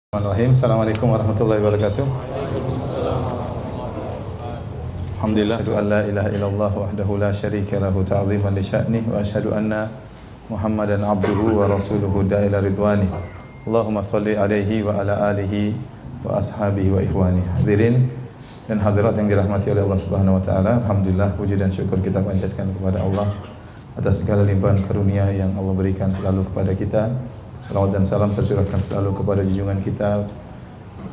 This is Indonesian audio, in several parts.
Bismillahirrahmanirrahim. Assalamualaikum warahmatullahi wabarakatuh. Alhamdulillah, asyhadu an la ilaha illallah wahdahu la syarika lahu ta'ziman li sya'nih wa asyhadu anna Muhammadan abduhu wa rasuluhu da'ila ridwani. Allahumma shalli alaihi wa ala alihi wa ashabihi wa ikhwani. Hadirin dan hadirat yang dirahmati oleh Allah Subhanahu wa taala. Alhamdulillah, puji dan syukur kita panjatkan kepada Allah atas segala limpahan karunia yang Allah berikan selalu kepada kita. Salawat dan salam tercurahkan selalu kepada junjungan kita,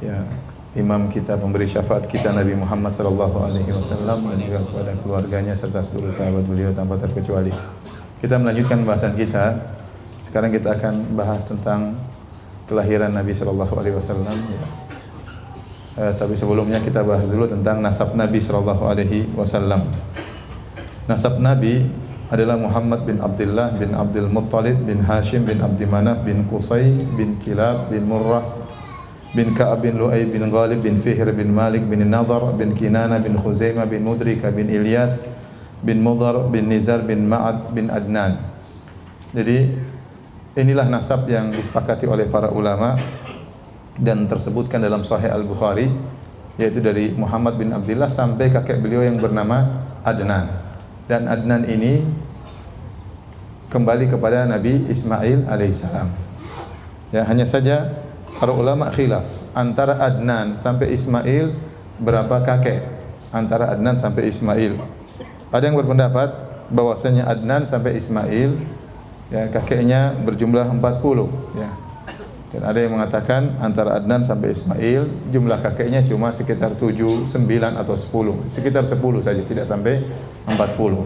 ya, imam kita, pemberi syafaat kita, Nabi Muhammad sallallahu alaihi wasallam, dan juga kepada keluarganya serta seluruh sahabat beliau tanpa terkecuali. Kita melanjutkan bahasan kita. Sekarang kita akan bahas tentang kelahiran Nabi sallallahu alaihi wasallam. Tapi sebelumnya kita bahas dulu tentang nasab Nabi sallallahu alaihi wasallam. Nasab Nabi adalah Muhammad bin Abdullah bin Abdul Muttalib bin Hashim bin Abdi Manaf bin Qusay bin Kilab bin Murrah bin Ka'ab bin Lu'ay bin Ghalib bin Fihr bin Malik bin Nadar bin Kinana bin Khuzaimah bin Mudrika bin Ilyas bin Mudhar bin Nizar bin Ma'ad bin Adnan. Jadi inilah nasab yang disepakati oleh para ulama dan tersebutkan dalam Sahih Al-Bukhari, yaitu dari Muhammad bin Abdullah sampai kakek beliau yang bernama Adnan. Dan Adnan ini kembali kepada Nabi Ismail alaihissalam. Ya, hanya saja para ulama khilaf antara Adnan sampai Ismail berapa kakek, antara Adnan sampai Ismail. Ada yang berpendapat bahwasanya Adnan sampai Ismail, ya, kakeknya berjumlah 40, ya. Dan ada yang mengatakan antara Adnan sampai Ismail jumlah kakeknya cuma sekitar 7, 9 atau 10, sekitar 10 saja, tidak sampai 40.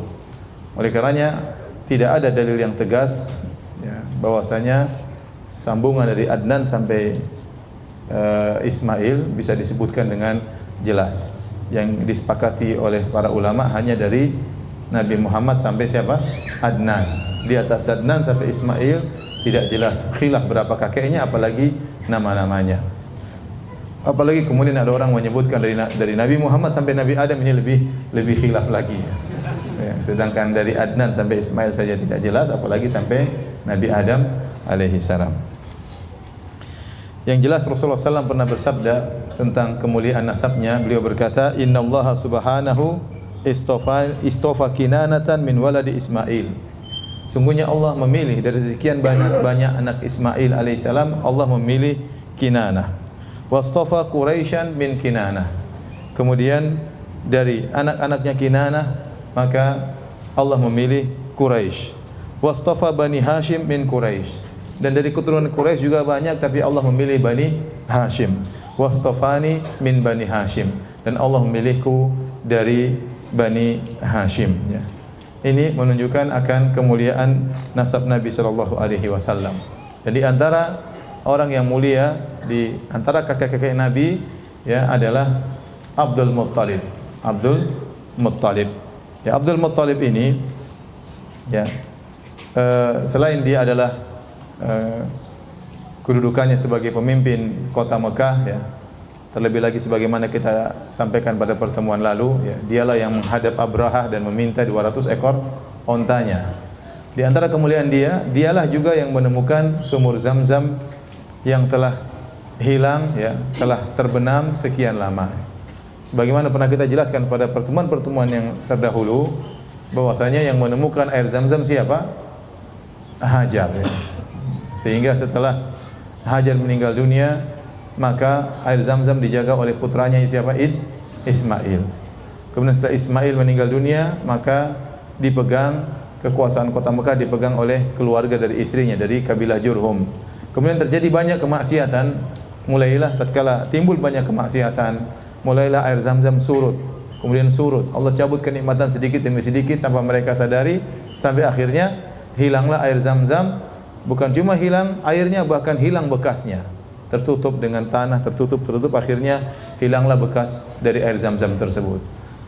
Oleh karenanya tidak ada dalil yang tegas, ya, bahwasanya sambungan dari Adnan sampai Ismail bisa disebutkan dengan jelas. Yang disepakati oleh para ulama hanya dari Nabi Muhammad sampai siapa? Adnan. Di atas Adnan sampai Ismail tidak jelas, khilaf berapa kakeknya, apalagi nama-namanya. Apalagi kemudian ada orang menyebutkan dari Nabi Muhammad sampai Nabi Adam, ini lebih khilaf lagi. Ya, sedangkan dari Adnan sampai Ismail saja tidak jelas, apalagi sampai Nabi Adam alaihi salam. Yang jelas Rasulullah SAW pernah bersabda tentang kemuliaan nasabnya. Beliau berkata, Inna Allah subhanahu istofa kinanatan min waladi Ismail. Sungguhnya Allah memilih dari sekian banyak anak Ismail alaihissalam, Allah memilih Kinanah. Wastofa Quraisyan min Kinanah. Kemudian dari anak-anaknya Kinanah, maka Allah memilih Quraisy. Wastofa Bani Hashim min Quraisy. Dan dari keturunan Quraisy juga banyak, tapi Allah memilih Bani Hashim. Wastofani min Bani Hashim. Dan Allah memilihku dari Bani Hashim, ya. Ini menunjukkan akan kemuliaan nasab Nabi sallallahu alaihi wasallam. Jadi antara orang yang mulia di antara kakek-kakek Nabi, ya, adalah Abdul Muttalib. Abdul Muttalib. Ya, Abdul Muttalib ini, ya, selain dia adalah kedudukannya sebagai pemimpin kota Mekah, ya, terlebih lagi sebagaimana kita sampaikan pada pertemuan lalu, ya, dialah yang menghadap Abrahah dan meminta 200 ekor ontanya. Di antara kemuliaan dialah juga yang menemukan sumur Zam-Zam yang telah hilang, ya, telah terbenam sekian lama. Sebagaimana pernah kita jelaskan pada pertemuan-pertemuan yang terdahulu, bahwasanya yang menemukan air Zam-Zam siapa? Hajar, ya. Sehingga setelah Hajar meninggal dunia, maka air Zam-Zam dijaga oleh putranya siapa? Ismail. Kemudian setelah Ismail meninggal dunia, maka dipegang kekuasaan kota Mekah dipegang oleh keluarga dari istrinya, dari kabilah Jurhum. Kemudian terjadi banyak kemaksiatan, mulailah tatkala timbul banyak kemaksiatan, mulailah air Zam-Zam surut. Kemudian surut, Allah cabut kenikmatan sedikit demi sedikit tanpa mereka sadari, sampai akhirnya hilanglah air Zam-Zam. Bukan cuma hilang airnya, bahkan hilang bekasnya. Tertutup dengan tanah, tertutup, akhirnya hilanglah bekas dari air Zam-Zam tersebut.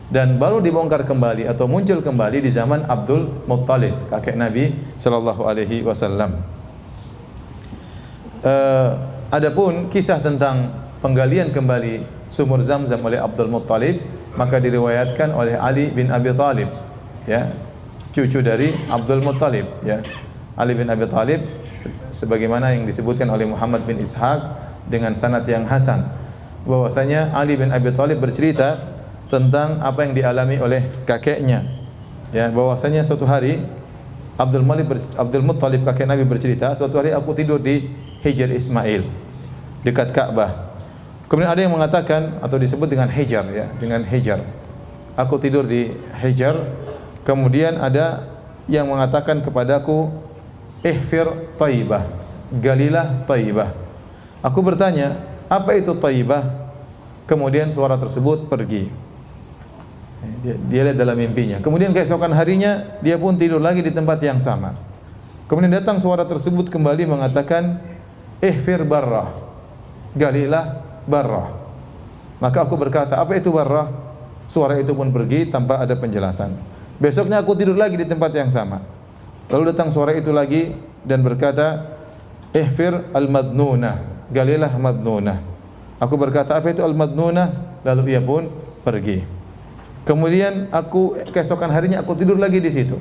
Dan baru dibongkar kembali atau muncul kembali di zaman Abdul Muttalib, kakek Nabi sallallahu alaihi wasallam. Adapun kisah tentang penggalian kembali sumur Zam-Zam oleh Abdul Muttalib, maka diriwayatkan oleh Ali bin Abi Thalib, ya, cucu dari Abdul Muttalib, ya. Ali bin Abi Thalib sebagaimana yang disebutkan oleh Muhammad bin Ishaq dengan sanad yang hasan bahwasanya Ali bin Abi Thalib bercerita tentang apa yang dialami oleh kakeknya. Ya, bahwasanya suatu hari Abdul Muttalib kakek Nabi bercerita, suatu hari aku tidur di Hijr Ismail dekat Ka'bah. Kemudian ada yang mengatakan atau disebut dengan Hijr, ya, dengan Hijr. Aku tidur di Hijr. Kemudian ada yang mengatakan kepadaku, ihfir Thaibah, galilah Thaibah. Aku bertanya, apa itu Thaibah? Kemudian suara tersebut pergi. Dia lihat dalam mimpinya. Kemudian keesokan harinya dia pun tidur lagi di tempat yang sama. Kemudian datang suara tersebut kembali mengatakan, ihfir Barrah, galilah Barrah. Maka aku berkata, apa itu Barrah? Suara itu pun pergi tanpa ada penjelasan. Besoknya aku tidur lagi di tempat yang sama. Lalu datang suara itu lagi dan berkata, ihfir al-madnunah, galilah madnunah. Aku berkata, apa itu al-madnunah? Lalu ia pun pergi. Kemudian keesokan harinya aku tidur lagi di situ.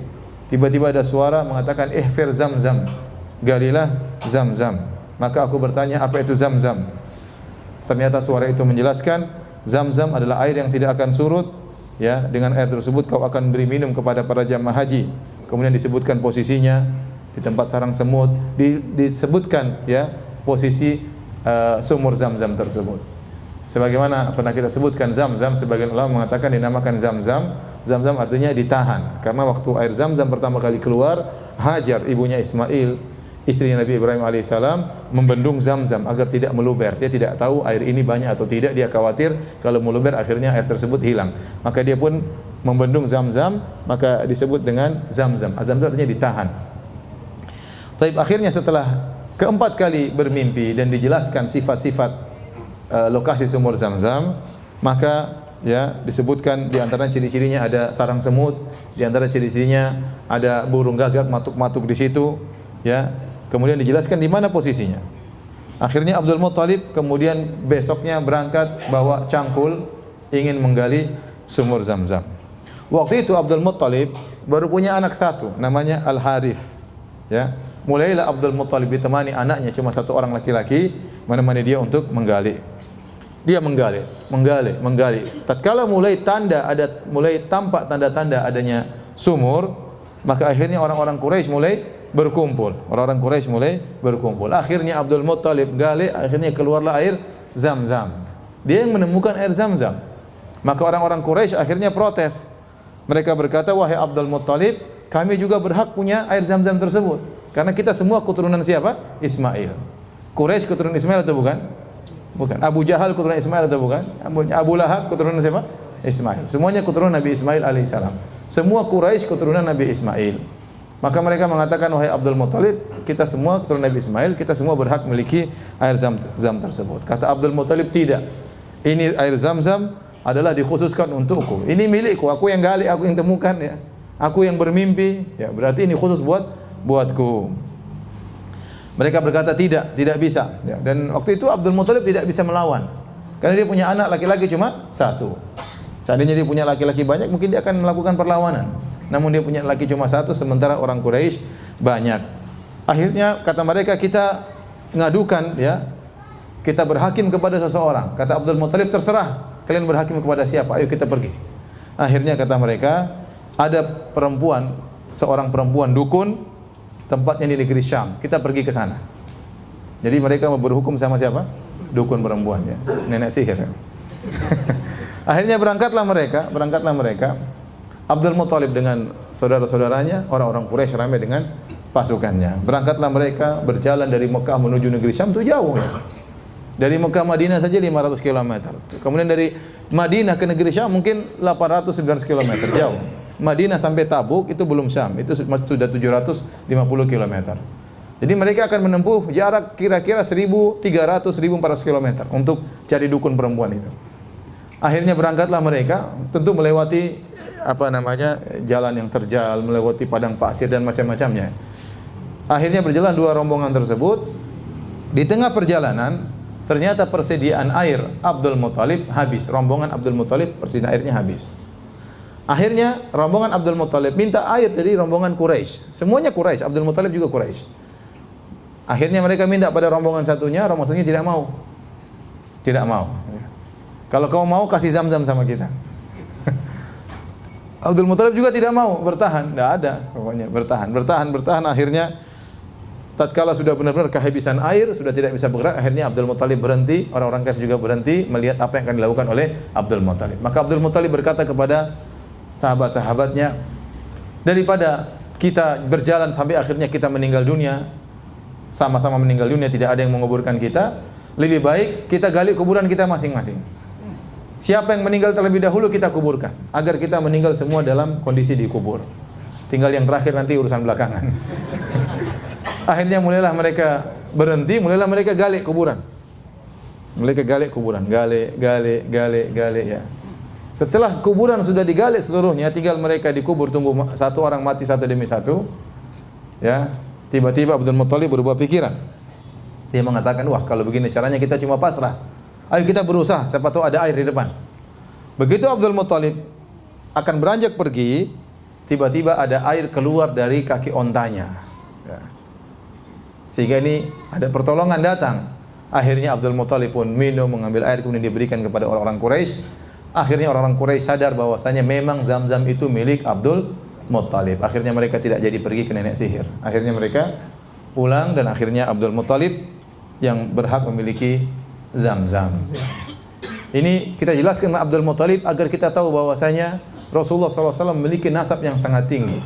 Tiba-tiba ada suara mengatakan, ihfir Zamzam, galilah Zamzam. Maka aku bertanya, apa itu Zamzam? Ternyata suara itu menjelaskan, Zamzam adalah air yang tidak akan surut. Ya, dengan air tersebut kau akan beri minum kepada para jamaah haji. Kemudian disebutkan posisinya di tempat sarang semut, disebutkan ya posisi sumur Zamzam tersebut. Sebagaimana pernah kita sebutkan Zamzam, sebagian ulama mengatakan dinamakan Zamzam. Zamzam artinya ditahan, karena waktu air Zamzam pertama kali keluar, Hajar ibunya Ismail, istri Nabi Ibrahim alaihissalam, membendung Zamzam agar tidak meluber. Dia tidak tahu air ini banyak atau tidak, dia khawatir kalau meluber akhirnya air tersebut hilang. Maka dia pun membendung Zamzam, maka disebut dengan Zamzam. Azam itu artinya ditahan. Tapi akhirnya setelah keempat kali bermimpi dan dijelaskan sifat-sifat lokasi sumur Zamzam, maka ya disebutkan di antara ciri-cirinya ada sarang semut, di antara ciri-cirinya ada burung gagak matuk-matuk di situ, ya. Kemudian dijelaskan di mana posisinya. Akhirnya Abdul Muttalib kemudian besoknya berangkat bawa cangkul ingin menggali sumur Zamzam. Waktu itu Abdul Muttalib baru punya anak satu, namanya Al-Harith. Ya, mulailah Abdul Muttalib ditemani anaknya, cuma satu orang laki-laki, menemani dia untuk menggali. Dia menggali. Tatkala mulai tampak tanda-tanda adanya sumur, maka akhirnya orang-orang Quraisy mulai berkumpul. Akhirnya Abdul Muttalib gali, akhirnya keluarlah air Zamzam. Dia yang menemukan air Zamzam. Maka orang-orang Quraisy akhirnya protes. Mereka berkata, wahai Abdul Muttalib, kami juga berhak punya air Zamzam tersebut. Karena kita semua keturunan siapa? Ismail. Quraisy keturunan Ismail atau bukan? Bukan. Abu Jahal keturunan Ismail atau bukan? Abu Lahab keturunan siapa? Ismail. Semuanya keturunan Nabi Ismail alaihissalam. Semua Quraisy keturunan Nabi Ismail. Maka mereka mengatakan, wahai Abdul Muttalib, kita semua keturunan Nabi Ismail, kita semua berhak memiliki air Zamzam tersebut. Kata Abdul Muttalib, tidak. Ini air Zamzam adalah dikhususkan untukku. Ini milikku, aku yang gali, aku yang temukan, ya. Aku yang bermimpi, ya. Berarti ini khusus buatku. Mereka berkata tidak bisa. Ya. Dan waktu itu Abdul Muttalib tidak bisa melawan, karena dia punya anak laki-laki cuma satu. Seandainya dia punya laki-laki banyak, mungkin dia akan melakukan perlawanan. Namun dia punya laki cuma satu, sementara orang Quraisy banyak. Akhirnya kata mereka, kita ngadukan, ya, kita berhakim kepada seseorang. Kata Abdul Muttalib, terserah kalian berhakim kepada siapa, ayo kita pergi. Akhirnya kata mereka, ada seorang perempuan dukun, tempatnya di negeri Syam, kita pergi ke sana. Jadi mereka mau berhukum sama siapa? Dukun perempuan, ya, nenek sihir. Akhirnya berangkatlah mereka. Abdul Muttalib dengan saudara-saudaranya, orang-orang Quraisy ramai dengan pasukannya. Berangkatlah mereka, berjalan dari Mekah menuju negeri Syam, itu jauh. Ya. Dari Mekah Madinah saja 500 km. Kemudian dari Madinah ke negeri Syam mungkin 800-900 km jauh. Madinah sampai Tabuk itu belum Syam, itu masih sudah 750 km. Jadi mereka akan menempuh jarak kira-kira 1.300-1.400 km untuk cari dukun perempuan itu. Akhirnya berangkatlah mereka, tentu melewati jalan yang terjal, melewati padang pasir dan macam-macamnya. Akhirnya berjalan dua rombongan tersebut. Di tengah perjalanan ternyata persediaan air Abdul Muttalib habis. Rombongan Abdul Muttalib persediaan airnya habis. Akhirnya rombongan Abdul Muttalib minta air dari rombongan Quraisy. Semuanya Quraisy, Abdul Muttalib juga Quraisy. Akhirnya mereka minta pada rombongan satunya tidak mau. Tidak mau. Kalau kau mau kasih Zam-Zam sama kita. Abdul Muthalib juga tidak mau, bertahan. Tidak ada, pokoknya bertahan. Akhirnya tatkala sudah benar-benar kehabisan air, sudah tidak bisa bergerak, akhirnya Abdul Muthalib berhenti, orang-orang Quraisy juga berhenti melihat apa yang akan dilakukan oleh Abdul Muthalib. Maka Abdul Muthalib berkata kepada sahabat-sahabatnya, daripada kita berjalan sampai akhirnya kita meninggal dunia, sama-sama meninggal dunia, tidak ada yang menguburkan kita, lebih baik kita gali kuburan kita masing-masing. Siapa yang meninggal terlebih dahulu kita kuburkan, agar kita meninggal semua dalam kondisi dikubur. Tinggal yang terakhir nanti urusan belakangan. Akhirnya mulailah mereka berhenti, mulailah mereka gali kuburan. Gali ya. Setelah kuburan sudah digali seluruhnya, tinggal mereka dikubur, tunggu satu orang mati satu demi satu. Ya, tiba-tiba Abdul Muthalib berubah pikiran. Dia mengatakan, wah kalau begini caranya kita cuma pasrah. Ayo kita berusaha, siapa tahu ada air di depan. Begitu Abdul Muthalib akan beranjak pergi, tiba-tiba ada air keluar dari kaki ontanya. Ya. Sehingga ini ada pertolongan datang. Akhirnya Abdul Muthalib pun minum, mengambil air, kemudian diberikan kepada orang-orang Quraisy. Akhirnya orang-orang Quraisy sadar bahwasanya memang Zam-Zam itu milik Abdul Muthalib. Akhirnya mereka tidak jadi pergi ke nenek sihir. Akhirnya mereka pulang dan akhirnya Abdul Muthalib yang berhak memiliki Zam-Zam. Ini kita jelaskan Abdul Muthalib agar kita tahu bahwasanya Rasulullah SAW memiliki nasab yang sangat tinggi.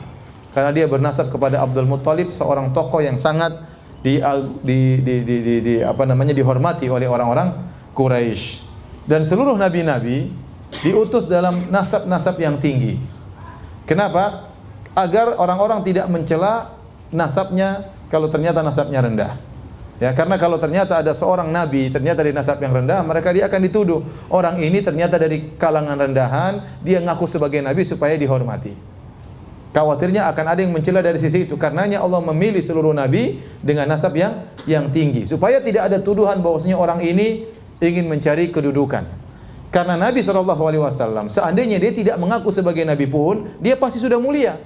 Karena dia bernasab kepada Abdul Muthalib, seorang tokoh yang sangat dihormati oleh orang-orang Quraisy. Dan seluruh nabi-nabi diutus dalam nasab-nasab yang tinggi. Kenapa? Agar orang-orang tidak mencela nasabnya kalau ternyata nasabnya rendah. Ya, karena kalau ternyata ada seorang nabi ternyata dari nasab yang rendah, dia akan dituduh orang ini ternyata dari kalangan rendahan, dia ngaku sebagai nabi supaya dihormati. Khawatirnya akan ada yang mencela dari sisi itu. Karenanya Allah memilih seluruh nabi dengan nasab yang tinggi supaya tidak ada tuduhan bahwasanya orang ini ingin mencari kedudukan. Karena Nabi SAW seandainya dia tidak mengaku sebagai nabi pun, dia pasti sudah mulia.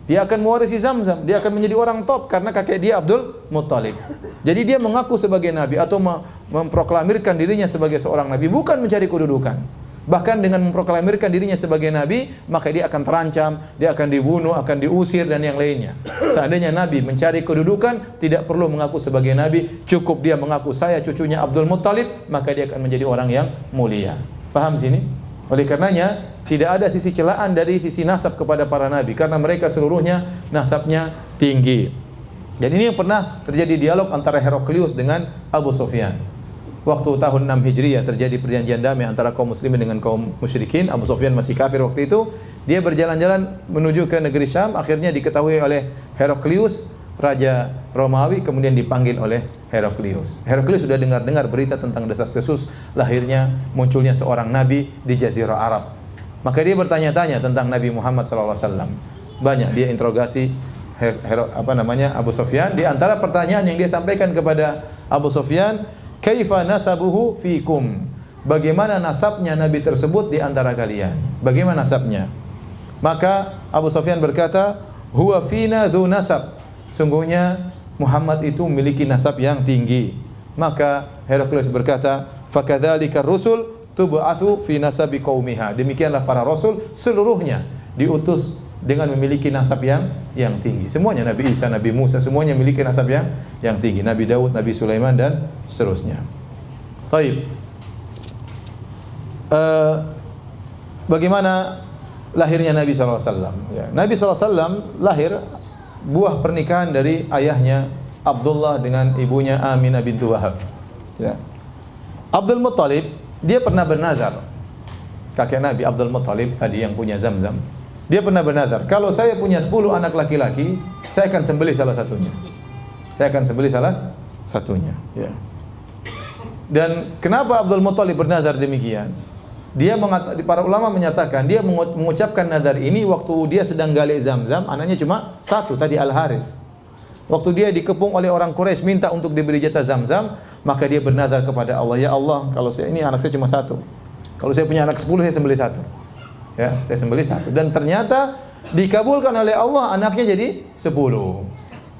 Dia akan mewarisi Zam-Zam, dia akan menjadi orang top karena kakek dia Abdul Muthalib. Jadi dia mengaku sebagai nabi atau memproklamirkan dirinya sebagai seorang nabi bukan mencari kedudukan. Bahkan dengan memproklamirkan dirinya sebagai nabi, maka dia akan terancam, dia akan dibunuh, akan diusir dan yang lainnya. Seandainya nabi mencari kedudukan, tidak perlu mengaku sebagai nabi, cukup dia mengaku saya cucunya Abdul Muthalib, maka dia akan menjadi orang yang mulia. Paham sini? Oleh karenanya tidak ada sisi celaan dari sisi nasab kepada para nabi karena mereka seluruhnya nasabnya tinggi. Dan ini yang pernah terjadi dialog antara Heraklius dengan Abu Sufyan. Waktu tahun 6 Hijriah terjadi perjanjian damai antara kaum muslimin dengan kaum musyrikin. Abu Sufyan masih kafir waktu itu. Dia berjalan-jalan menuju ke negeri Syam, akhirnya diketahui oleh Heraklius, raja Romawi, kemudian dipanggil oleh Heraklius. Heraklius sudah dengar-dengar berita tentang desas-desus lahirnya, munculnya seorang nabi di Jazirah Arab. Maka dia bertanya-tanya tentang Nabi Muhammad SAW. Banyak dia interogasi Abu Sufyan. Di antara pertanyaan yang dia sampaikan kepada Abu Sufyan, kaifa nasabuhu fikum? Bagaimana nasabnya Nabi tersebut di antara kalian? Bagaimana nasabnya? Maka Abu Sufyan berkata, huwa fina dzu nasab. Sungguhnya Muhammad itu memiliki nasab yang tinggi. Maka Heraklius berkata, fakadzalika rusul tub'atsu fi nasabi qaumiha. Demikianlah para rasul seluruhnya diutus dengan memiliki nasab yang tinggi. Semuanya Nabi Isa, Nabi Musa semuanya memiliki nasab yang tinggi. Nabi Daud, Nabi Sulaiman dan seterusnya. Baik. Bagaimana lahirnya Nabi sallallahu alaihi wasallam? Ya, Nabi sallallahu alaihi wasallam lahir buah pernikahan dari ayahnya Abdullah dengan ibunya Aminah bintu Wahab. Ya. Abdul Muthalib dia pernah bernazar. Kakek Nabi Abdul Muthalib tadi yang punya Zam-Zam. Dia pernah bernazar, kalau saya punya 10 anak laki-laki, saya akan sembelih salah satunya. Saya akan sembelih salah satunya, ya. Dan kenapa Abdul Muthalib bernazar demikian? Para ulama menyatakan dia mengucapkan nazar ini waktu dia sedang gali Zam-Zam, anaknya cuma satu tadi Al-Harith. Waktu dia dikepung oleh orang Quraisy minta untuk diberi jatah Zam-Zam, maka dia bernazar kepada Allah, ya Allah, kalau ini anak saya cuma satu. Kalau saya punya anak 10, saya sembelih satu. Ya, saya sembelih satu. Dan ternyata dikabulkan oleh Allah, anaknya jadi 10.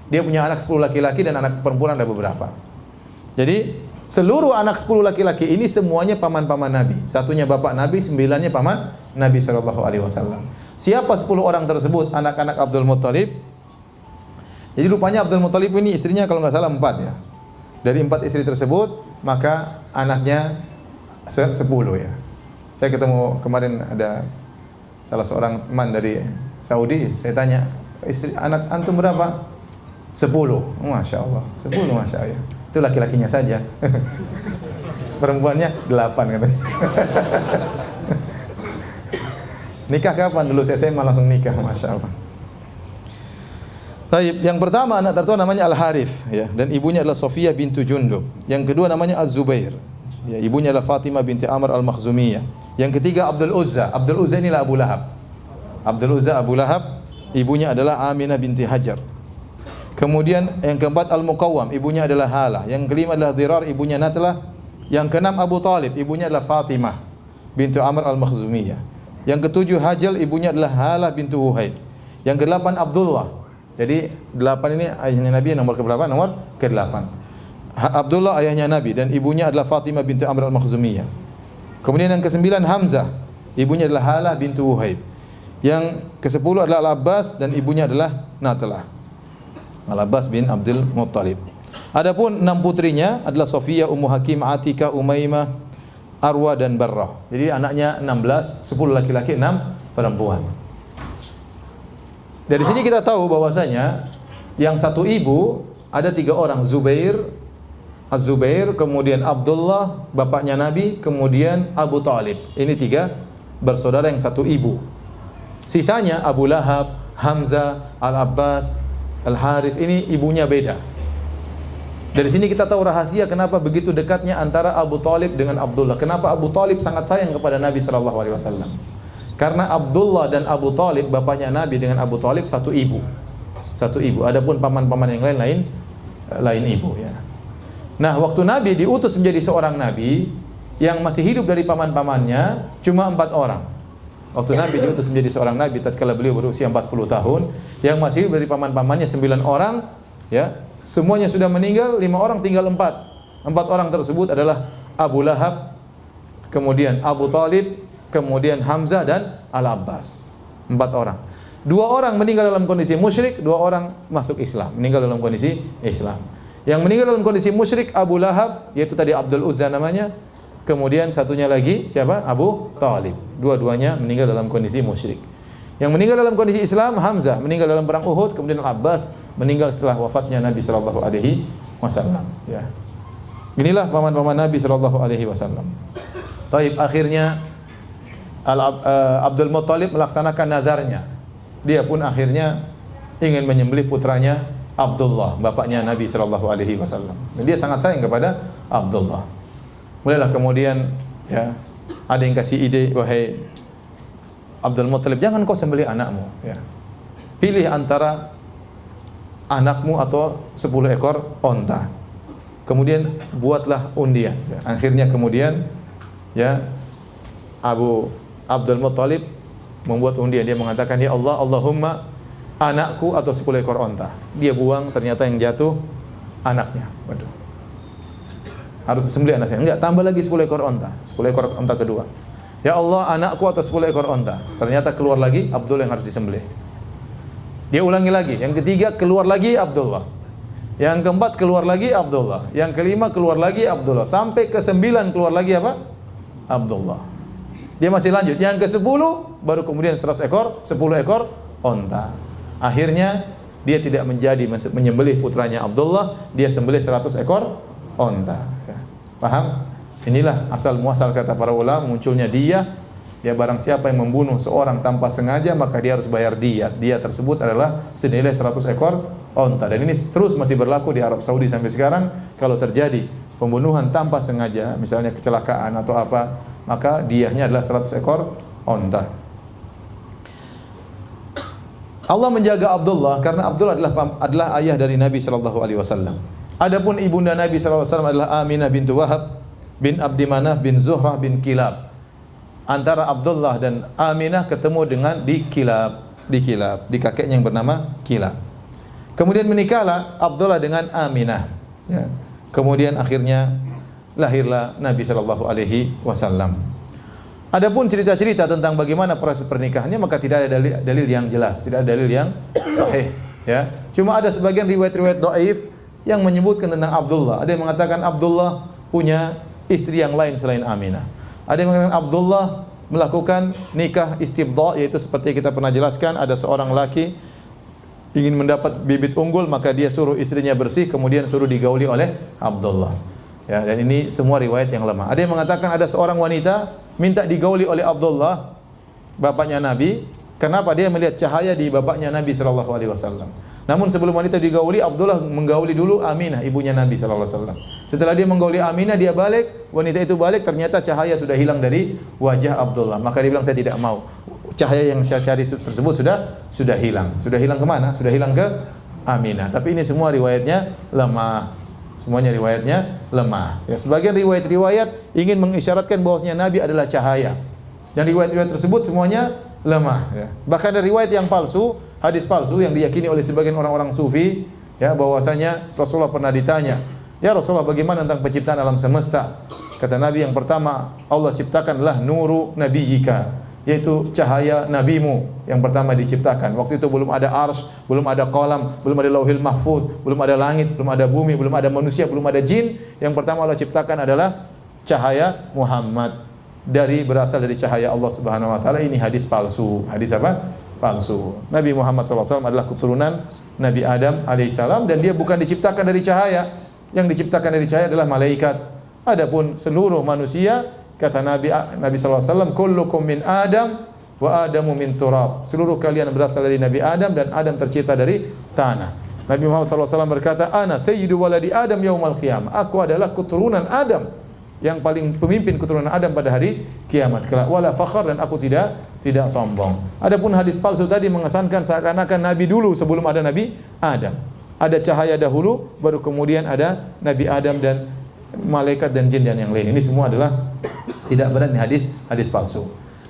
Dia punya anak 10 laki-laki dan anak perempuan ada beberapa. Jadi Seluruh anak 10 laki-laki ini semuanya paman-paman Nabi. Satunya bapak Nabi, 9-nya paman Nabi sallallahu alaihi wasallam. Siapa 10 orang tersebut? Anak-anak Abdul Muttalib. Jadi rupanya Abdul Muttalib ini istrinya kalau nggak salah 4 ya. Dari 4 istri tersebut, maka anaknya 10 ya. Saya ketemu kemarin ada salah seorang teman dari Saudi, saya tanya, istri anak antum berapa? 10. Masya Allah, 10 Masya Allah. Itu laki-lakinya saja. Perempuannya 8 katanya. Nikah kapan? Dulu saya SMA langsung nikah, Masya Allah. Taib, yang pertama anak tertua namanya Al-Harith ya, dan ibunya adalah Sofiyah bintu Jundub. Yang kedua namanya Az-Zubair. Ya, ibunya adalah Fatimah binti Amr Al-Makhzumiyah. Yang ketiga Abdul Uzza. Abdul Uzza inilah Abu Lahab. Abdul Uzza Abu Lahab, ibunya adalah Aminah binti Hajar. Kemudian yang keempat Al-Muqawwam, ibunya adalah Halah. Yang kelima adalah Dirar, ibunya Natlah. Yang keenam Abu Talib, ibunya adalah Fatimah bintu Amr Al-Makhzumiyah. Yang ketujuh Hajal, ibunya adalah Halah bintu Wuhaid. Yang kedelapan Abdullah. Jadi 8 ini ayahnya Nabi, nomor keberapa? Nomor ke-8. Abdullah ayahnya Nabi dan ibunya adalah Fatimah bintu Amr Al-Makhzumiyah. Kemudian yang ke-9 Hamzah, ibunya adalah Halah bintu Wuhaid. Yang ke-10 adalah Al-Abbas dan ibunya adalah Natlah. Al-Abbas bin Abdul Muttalib. Adapun 6 putrinya adalah Sofiyah, Ummu Hakim, Atika, Umaymah, Arwa dan Barrah. Jadi anaknya 16, 10 laki-laki, 6 perempuan. Dari sini kita tahu bahwasanya yang satu ibu ada 3 orang, Zubair, Az-Zubair, kemudian Abdullah, bapaknya Nabi, kemudian Abu Talib. Ini 3 bersaudara yang satu ibu. Sisanya Abu Lahab, Hamzah, Al-Abbas, Al-Harith, ini ibunya beda. Dari sini kita tahu rahasia kenapa begitu dekatnya antara Abu Talib dengan Abdullah. Kenapa Abu Talib sangat sayang kepada Nabi sallallahu alaihi wasallam? Karena Abdullah dan Abu Talib, bapaknya Nabi dengan Abu Talib satu ibu. Satu ibu. Adapun paman-paman yang lain ibu ya. Nah, waktu Nabi diutus menjadi seorang nabi, yang masih hidup dari paman-pamannya cuma 4 orang. Waktu Nabi diutus menjadi seorang nabi tatkala beliau berusia 40 tahun, yang masih hidup dari paman-pamannya 9 orang, ya. Semuanya sudah meninggal, 5 orang tinggal 4. 4 orang tersebut adalah Abu Lahab, kemudian Abu Talib, kemudian Hamzah dan Al-Abbas. 4 orang. 2 orang meninggal dalam kondisi musyrik, 2 orang masuk Islam, meninggal dalam kondisi Islam. Yang meninggal dalam kondisi musyrik Abu Lahab, yaitu tadi Abdul Uzza namanya. Kemudian satunya lagi siapa? Abu Talib. Dua-duanya meninggal dalam kondisi musyrik. Yang meninggal dalam kondisi Islam Hamzah, meninggal dalam perang Uhud, kemudian Al-Abbas meninggal setelah wafatnya Nabi sallallahu alaihi wasallam, ya. Inilah paman-paman Nabi sallallahu alaihi wasallam. Taib, akhirnya Abdul Muttalib melaksanakan nazarnya. Dia pun akhirnya ingin menyembelih putranya Abdullah, bapaknya Nabi sallallahu alaihi wasallam. Dia sangat sayang kepada Abdullah. Mulailah kemudian ya ada yang kasih ide, wahai Abdul Muttalib, jangan kau sembelih anakmu, ya. Pilih antara anakmu atau 10 ekor onta. Kemudian buatlah undian. Ya. Akhirnya kemudian ya Abdul Muttalib membuat undian. Dia mengatakan, ya Allah, Allahumma anakku atau 10 ekor onta. Dia buang, ternyata yang jatuh anaknya. Waduh. Harus disembelih anaknya. Enggak, tambah lagi 10 ekor onta. 10 ekor onta kedua. Ya Allah, anakku atau 10 ekor onta. Ternyata keluar lagi Abdul yang harus disembelih. Dia ulangi lagi. Yang ketiga keluar lagi Abdullah. Yang keempat keluar lagi Abdullah. Yang kelima keluar lagi Abdullah. Sampai ke-9 keluar lagi apa? Abdullah. Dia masih lanjut. Yang ke-10 baru kemudian 100 ekor, 10 ekor onta. Akhirnya dia tidak menjadi menyembelih putranya Abdullah, dia sembelih 100 ekor onta. Ya. Paham? Inilah asal muasal kata para ulama munculnya diyah. Ya, barang siapa yang membunuh seorang tanpa sengaja maka dia harus bayar diyah. Diyah tersebut adalah senilai 100 ekor onta. Dan ini terus masih berlaku di Arab Saudi sampai sekarang. Kalau terjadi pembunuhan tanpa sengaja, misalnya kecelakaan atau apa, maka diyahnya adalah 100 ekor onta. Allah menjaga Abdullah karena Abdullah adalah ayah dari Nabi sallallahu alaihi wasallam. Adapun ibunda Nabi sallallahu alaihi wasallam adalah Aminah bintu Wahab bin Abdi Manaf bin Zuhrah bin Kilab. Antara Abdullah dan Aminah ketemu dengan di Kilab, di kakeknya yang bernama Kilab. Kemudian menikahlah Abdullah dengan Aminah. Ya. Kemudian akhirnya lahirlah Nabi sallallahu alaihi wasallam. Adapun cerita-cerita tentang bagaimana proses pernikahannya maka tidak ada dalil yang jelas, tidak ada dalil yang sahih, ya. Cuma ada sebagian riwayat-riwayat dhaif yang menyebutkan tentang Abdullah. Ada yang mengatakan Abdullah punya istri yang lain selain Aminah. Ada yang mengatakan Abdullah melakukan nikah istibdha, yaitu seperti kita pernah jelaskan, ada seorang laki ingin mendapat bibit unggul maka dia suruh istrinya bersih kemudian suruh digauli oleh Abdullah. Ya, dan ini semua riwayat yang lemah. Ada yang mengatakan ada seorang wanita minta digauli oleh Abdullah, bapaknya Nabi. Kenapa? Dia melihat cahaya di bapaknya Nabi sallallahu alaihi wasallam. Namun sebelum wanita digauli, Abdullah menggauli dulu Aminah, ibunya Nabi sallallahu alaihi wasallam. Setelah dia menggauli Aminah, dia balik, wanita itu balik, ternyata cahaya sudah hilang dari wajah Abdullah. Maka dia bilang, saya tidak mau. Cahaya yang saya cari tersebut sudah hilang. Sudah hilang ke mana? Sudah hilang ke Aminah. Tapi ini semua riwayatnya lemah. Semuanya riwayatnya lemah. Ya, sebagian riwayat-riwayat ingin mengisyaratkan bahwasanya Nabi adalah cahaya. Dan riwayat-riwayat tersebut semuanya lemah. Ya. Bahkan ada riwayat yang palsu, hadis palsu yang diyakini oleh sebagian orang-orang sufi, ya, bahwasanya Rasulullah pernah ditanya, ya Rasulullah, bagaimana tentang penciptaan alam semesta? Kata Nabi, yang pertama Allah ciptakanlah nuru nabiyyika, yaitu cahaya nabimu yang pertama diciptakan. Waktu itu belum ada arsy, belum ada qalam, belum ada lauhil mahfuz, belum ada langit, belum ada bumi, belum ada manusia, belum ada jin. Yang pertama Allah ciptakan adalah cahaya Muhammad, berasal dari cahaya Allah Subhanahu wa taala. Ini hadis palsu. Hadis apa? Palsu. Nabi Muhammad SAW adalah keturunan Nabi Adam alaihissalam dan dia bukan diciptakan dari cahaya. Yang diciptakan dari cahaya adalah malaikat. Adapun seluruh manusia, kata Nabi SAW, kullukum min Adam wa Adamu min turab. Seluruh kalian berasal dari Nabi Adam dan Adam tercipta dari tanah. Nabi Muhammad SAW berkata, ana sayyidu waladi Adam yaumal qiyamah. Aku adalah keturunan Adam, yang paling pemimpin keturunan Adam pada hari kiamat kelak. Wala fakhar, dan aku tidak sombong. Adapun hadis palsu tadi mengesankan seakan-akan Nabi dulu sebelum ada Nabi Adam. Ada cahaya dahulu, baru kemudian ada Nabi Adam dan malaikat dan jin dan yang lain. Ini semua adalah tidak benar, ini hadis palsu.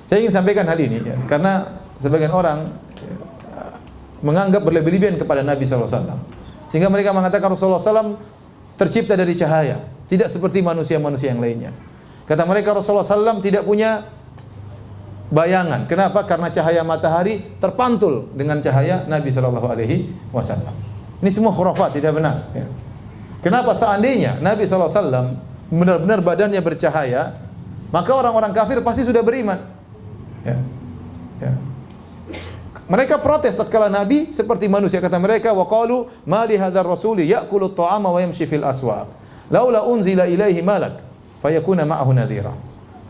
Saya ingin sampaikan hal ini ya, karena sebagian orang menganggap berlebih-lebihan kepada Nabi SAW, sehingga mereka mengatakan Rasulullah SAW tercipta dari cahaya, tidak seperti manusia-manusia yang lainnya. Kata mereka Rasulullah SAW tidak punya bayangan. Kenapa? Karena cahaya matahari terpantul dengan cahaya Nabi SAW. Ini semua khurafat, tidak benar ya. Kenapa? Seandainya Nabi SAW benar-benar badannya bercahaya, maka orang-orang kafir pasti sudah beriman. Ya. Ya. Mereka protes tatkala Nabi seperti manusia. Kata mereka, wa qalu ma li hadzal rasuli ya'kulu at-ta'ama wa yamshi fil aswaq. Laula unzila ilaihi malak fayakuna ma'ahu nadhira.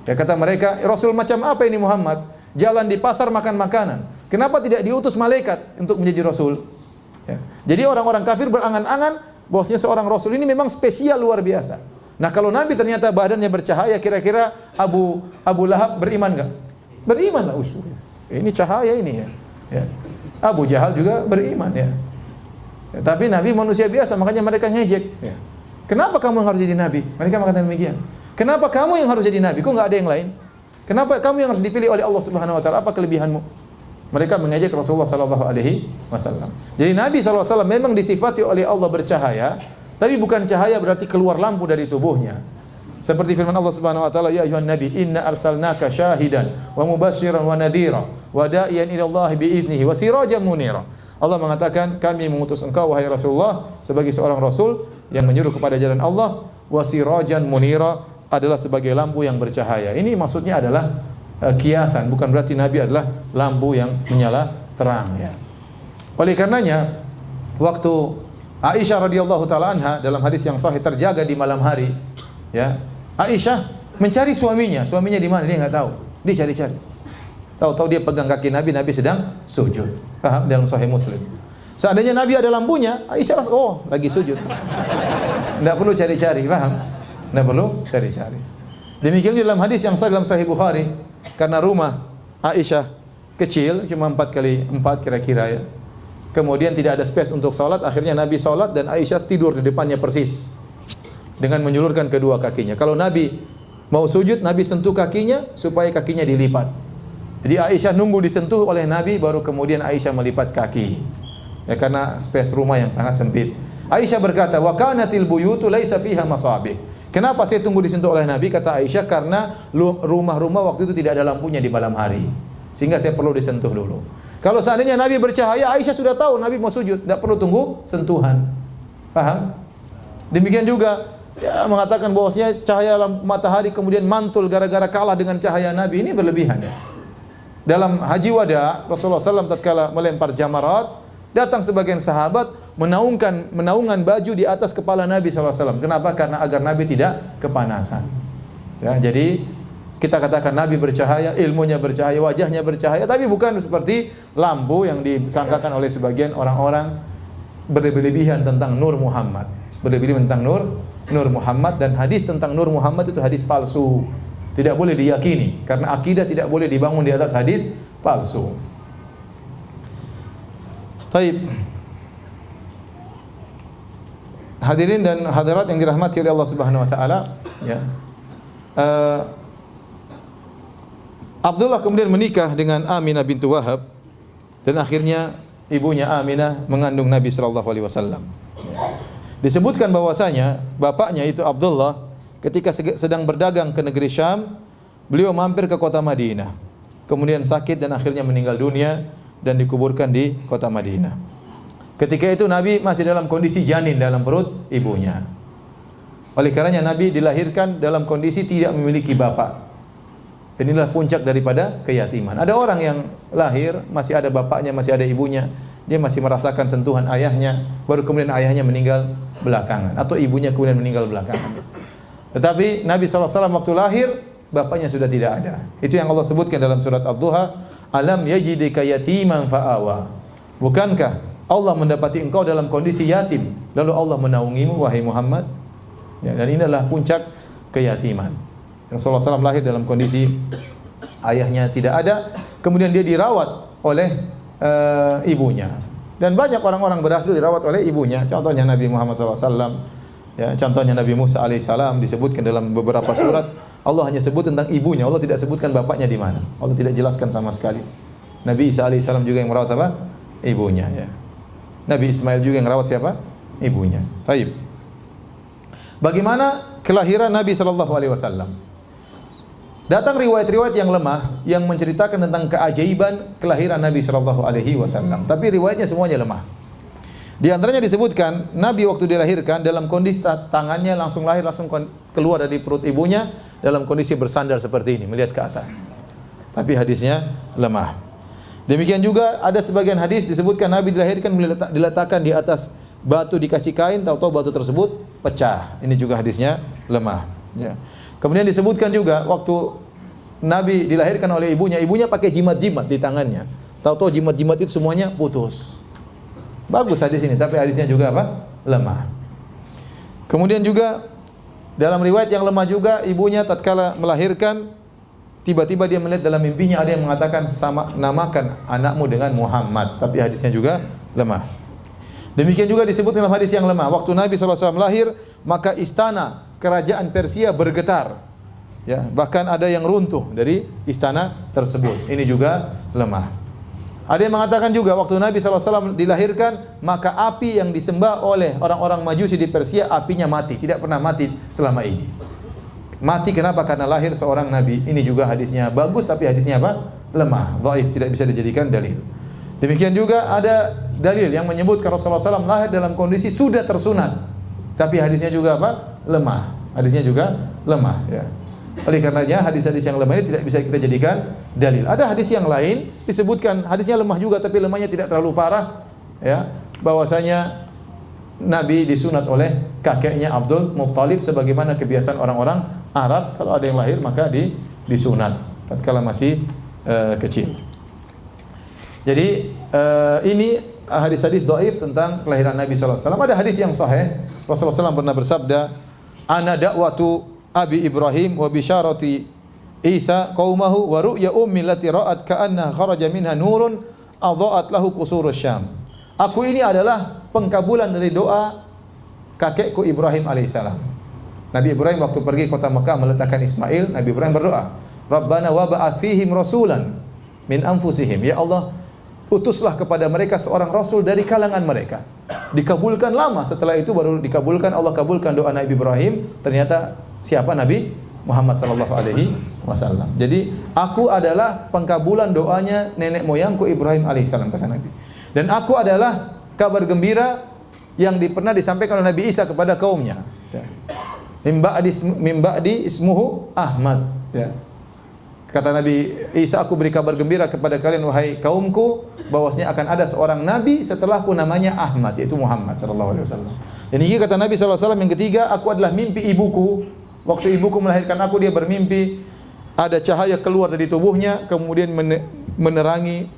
Ya, kata mereka, Rasul macam apa ini Muhammad? Jalan di pasar makan makanan. Kenapa tidak diutus malaikat untuk menjadi Rasul? Ya. Jadi orang-orang kafir berangan-angan bahwasanya seorang Rasul ini memang spesial luar biasa. Nah, kalau Nabi ternyata badannya bercahaya, kira-kira Abu Lahab beriman enggak? Beriman lah, usul. Ini cahaya ini ya. Ya. Abu Jahal juga beriman ya. Ya. Tapi Nabi manusia biasa, makanya mereka ngejek. Ya. Kenapa kamu yang harus jadi Nabi? Mereka mengatakan demikian. Kenapa kamu yang harus jadi Nabi? Kok enggak ada yang lain? Kenapa kamu yang harus dipilih oleh Allah Subhanahu wa taala? Apa kelebihanmu? Mereka mengejek Rasulullah sallallahu alaihi wasallam. Jadi Nabi sallallahu alaihi wasallam memang disifati oleh Allah bercahaya, tapi bukan cahaya berarti keluar lampu dari tubuhnya. Seperti firman Allah Subhanahu wa taala, ya ayuhan nabi, inna arsalnaka syahidan wa mubasysyiran wa nadhira wa da'iyan ila Allah bi idnihi wa sirajan munira. Allah mengatakan, kami mengutus engkau wahai Rasulullah sebagai seorang rasul yang menyuruh kepada jalan Allah, wa sirajan munira, adalah sebagai lampu yang bercahaya. Ini maksudnya adalah kiasan, bukan berarti Nabi adalah lampu yang menyala terang ya. Oleh karenanya waktu Aisyah radhiyallahu taala anha dalam hadis yang sahih terjaga di malam hari ya, Aisyah mencari suaminya di mana dia enggak tahu. Dia cari-cari. Tahu-tahu dia pegang kaki Nabi, Nabi sedang sujud. Paham? Dalam sahih Muslim. Seandainya Nabi ada lampunya, Aisyah lagi sujud. Enggak perlu cari-cari, paham? Enggak perlu cari-cari. Demikian dalam hadis yang sahih dalam sahih Bukhari, karena rumah Aisyah kecil, cuma 4x4 kira-kira ya. Kemudian tidak ada space untuk salat, akhirnya Nabi salat dan Aisyah tidur di depannya persis dengan menjulurkan kedua kakinya. Kalau Nabi mau sujud, Nabi sentuh kakinya supaya kakinya dilipat. Jadi Aisyah nunggu disentuh oleh Nabi, baru kemudian Aisyah melipat kaki. Ya, karena space rumah yang sangat sempit. Aisyah berkata, wa kanatil buyutu laisa fiha masabih. Kenapa saya tunggu disentuh oleh Nabi? Kata Aisyah, karena rumah-rumah waktu itu tidak ada lampunya di malam hari, sehingga saya perlu disentuh dulu. Kalau seandainya Nabi bercahaya, Aisyah sudah tahu Nabi mau sujud, tidak perlu tunggu sentuhan. Paham? Demikian juga ya, mengatakan bahwasanya cahaya matahari kemudian mantul gara-gara kalah dengan cahaya Nabi, ini berlebihan ya. Dalam haji wada, Rasulullah SAW tatkala melempar jamarat, datang sebagian sahabat menaungan baju di atas kepala Nabi SAW. Kenapa? Karena agar Nabi tidak kepanasan. Ya, jadi kita katakan Nabi bercahaya, ilmunya bercahaya, wajahnya bercahaya, tapi bukan seperti lampu yang disangkakan oleh sebagian orang-orang berlebihan tentang Nur Muhammad. Berlebihan tentang Nur Muhammad, dan hadis tentang Nur Muhammad itu hadis palsu. Tidak boleh diyakini karena akidah tidak boleh dibangun di atas hadis palsu. Taib. Hadirin dan hadirat yang dirahmati oleh Allah Subhanahu wa taala, ya. Abdullah kemudian menikah dengan Aminah bintu Wahab, dan akhirnya ibunya Aminah mengandung Nabi sallallahu alaihi wasallam. Disebutkan bahwasanya bapaknya itu Abdullah ketika sedang berdagang ke negeri Syam, beliau mampir ke kota Madinah. Kemudian sakit dan akhirnya meninggal dunia dan dikuburkan di kota Madinah. Ketika itu Nabi masih dalam kondisi janin dalam perut ibunya. Oleh karenanya Nabi dilahirkan dalam kondisi tidak memiliki bapak. Inilah puncak daripada keyatiman. Ada orang yang lahir masih ada bapaknya, masih ada ibunya, dia masih merasakan sentuhan ayahnya, baru kemudian ayahnya meninggal belakangan atau ibunya kemudian meninggal belakangan. Tetapi Nabi SAW waktu lahir, bapaknya sudah tidak ada. Itu yang Allah sebutkan dalam surat Ad-Duha, alam yajidika yatiman fa'awa. Bukankah Allah mendapati engkau dalam kondisi yatim, lalu Allah menaungimu, wahai Muhammad? Ya, dan inilah puncak keyatiman. Rasulullah SAW lahir dalam kondisi ayahnya tidak ada, kemudian dia dirawat oleh ibunya. Dan banyak orang-orang berhasil dirawat oleh ibunya. Contohnya Nabi Muhammad SAW. Ya, contohnya Nabi Musa alaihissalam disebutkan dalam beberapa surat. Allah hanya sebut tentang ibunya, Allah tidak sebutkan bapaknya di mana. Allah tidak jelaskan sama sekali. Nabi Isa alaihissalam juga yang merawat siapa? Ibunya. Ya. Nabi Ismail juga yang merawat siapa? Ibunya. Taib. Bagaimana kelahiran Nabi sallallahu alaihi wasallam? Datang riwayat-riwayat yang lemah yang menceritakan tentang keajaiban kelahiran Nabi sallallahu alaihi wasallam. Tapi riwayatnya semuanya lemah. Di antaranya disebutkan Nabi waktu dilahirkan dalam kondisi tangannya langsung lahir, langsung keluar dari perut ibunya dalam kondisi bersandar seperti ini, melihat ke atas. Tapi hadisnya lemah. Demikian juga ada sebagian hadis disebutkan Nabi dilahirkan diletakkan di atas batu dikasih kain, tahu-tahu batu tersebut pecah. Ini juga hadisnya lemah. Ya. Kemudian disebutkan juga waktu Nabi dilahirkan oleh ibunya pakai jimat-jimat di tangannya. Tahu-tahu jimat-jimat itu semuanya putus. Bagus hadis ini, tapi hadisnya juga apa? Lemah. Kemudian juga dalam riwayat yang lemah juga, ibunya tatkala melahirkan, tiba-tiba dia melihat dalam mimpinya ada yang mengatakan namakan anakmu dengan Muhammad, tapi hadisnya juga lemah. Demikian juga disebut dalam hadis yang lemah, waktu Nabi SAW lahir, maka istana kerajaan Persia bergetar. Ya, bahkan ada yang runtuh dari istana tersebut. Ini juga lemah. Ada yang mengatakan juga waktu Nabi SAW dilahirkan, maka api yang disembah oleh orang-orang Majusi di Persia, apinya mati, tidak pernah mati selama ini. Mati kenapa? Karena lahir seorang Nabi. Ini juga hadisnya bagus, tapi hadisnya apa? Lemah, dhaif, tidak bisa dijadikan dalil. Demikian juga ada dalil yang menyebutkan Rasulullah SAW lahir dalam kondisi sudah tersunat, tapi hadisnya juga apa? Lemah. Hadisnya juga lemah. Ya. Oleh karenanya hadis-hadis yang lemah ini tidak bisa kita jadikan dalil. Ada hadis yang lain disebutkan hadisnya lemah juga, tapi lemahnya tidak terlalu parah, ya, bahwasanya Nabi disunat oleh kakeknya Abdul Muttalib sebagaimana kebiasaan orang-orang Arab, kalau ada yang lahir maka disunat tatkala masih kecil. Jadi ini hadis-hadis dhaif tentang kelahiran Nabi sallallahu alaihi wasallam. Ada hadis yang sahih, Rasulullah SAW pernah bersabda, "Ana da'watu Abi Ibrahim wa bisyarati Isa qaumahu wa ru'ya ummi allati ra'at ka'anna kharaja minha nurun adha'at lahu qusurus Syam." Aku ini adalah pengkabulan dari doa kakekku Ibrahim alaihissalam. Nabi Ibrahim waktu pergi kota Mekah meletakkan Ismail, Nabi Ibrahim berdoa, "Rabbana wa ba'ath fihim rasulan min anfusihim." Ya Allah, utuslah kepada mereka seorang rasul dari kalangan mereka. Dikabulkan lama, setelah itu baru dikabulkan, Allah kabulkan doa Nabi Ibrahim. Ternyata siapa? Nabi Muhammad sallallahu alaihi wasallam. Jadi aku adalah pengkabulan doanya nenek moyangku Ibrahim alaihissalam, kata Nabi. Dan aku adalah kabar gembira yang pernah disampaikan oleh Nabi Isa kepada kaumnya. Ya. Mim ba'di ismuhu Ahmad. Ya. Kata Nabi Isa, aku beri kabar gembira kepada kalian wahai kaumku bahwasanya akan ada seorang nabi setelahku namanya Ahmad, yaitu Muhammad sallallahu alaihi wasallam. Dan ini kata Nabi sallallahu alaihi wasallam yang ketiga, aku adalah mimpi ibuku. Waktu ibuku melahirkan aku, dia bermimpi ada cahaya keluar dari tubuhnya kemudian menerangi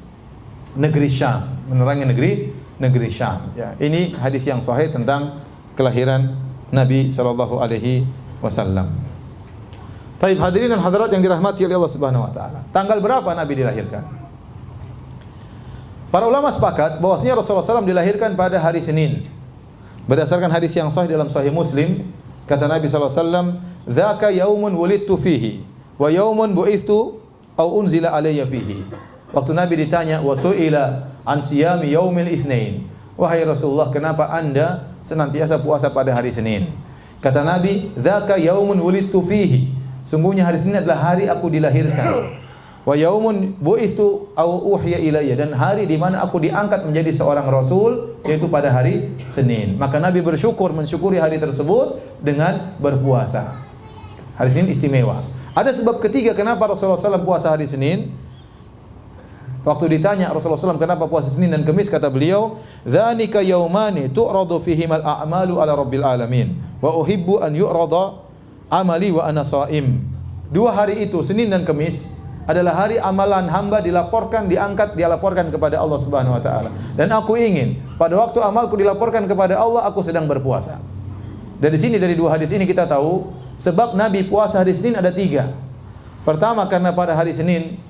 negeri Syam, negeri Syam. Ya, ini hadis yang sahih tentang kelahiran Nabi sallallahu alaihi wasallam. Taib hadirin dan hadirat yang dirahmati oleh Allah Subhanahu wa taala. Tanggal berapa Nabi dilahirkan? Para ulama sepakat bahwasanya Rasulullah SAW dilahirkan pada hari Senin. Berdasarkan hadis yang sahih dalam Sahih Muslim, kata Nabi sallallahu alaihi wasallam, "Dzaka yaumun wulidtu fihi wa yaumun bu'ithu au unzila alayya fihi." Waktu Nabi ditanya, "Wa su'ila an siyami yaumil itsnain." Wahai Rasulullah, kenapa Anda senantiasa puasa pada hari Senin? Kata Nabi, "Dzaka yaumun wulidtu fihi." Sungguhnya hari Senin adalah hari aku dilahirkan. Wa yaumun bu'itsu au uhiya ilayya, dan hari di mana aku diangkat menjadi seorang rasul, yaitu pada hari Senin. Maka Nabi mensyukuri hari tersebut dengan berpuasa. Hari Senin istimewa. Ada sebab ketiga kenapa Rasulullah SAW puasa hari Senin. Waktu ditanya Rasulullah SAW kenapa puasa Senin dan Kamis, kata beliau, "Dzanika yaumani tu'radu fihimal a'malu ala rabbil alamin wa uhibbu an yu'rada amali wa ana shaim." Dua hari itu, Senin dan Kamis, adalah hari amalan hamba dilaporkan kepada Allah Subhanahu wa taala. Dan aku ingin pada waktu amalku dilaporkan kepada Allah, aku sedang berpuasa. Dari sini, dari dua hadis ini kita tahu sebab Nabi puasa hari Senin ada tiga. Pertama, karena pada hari Senin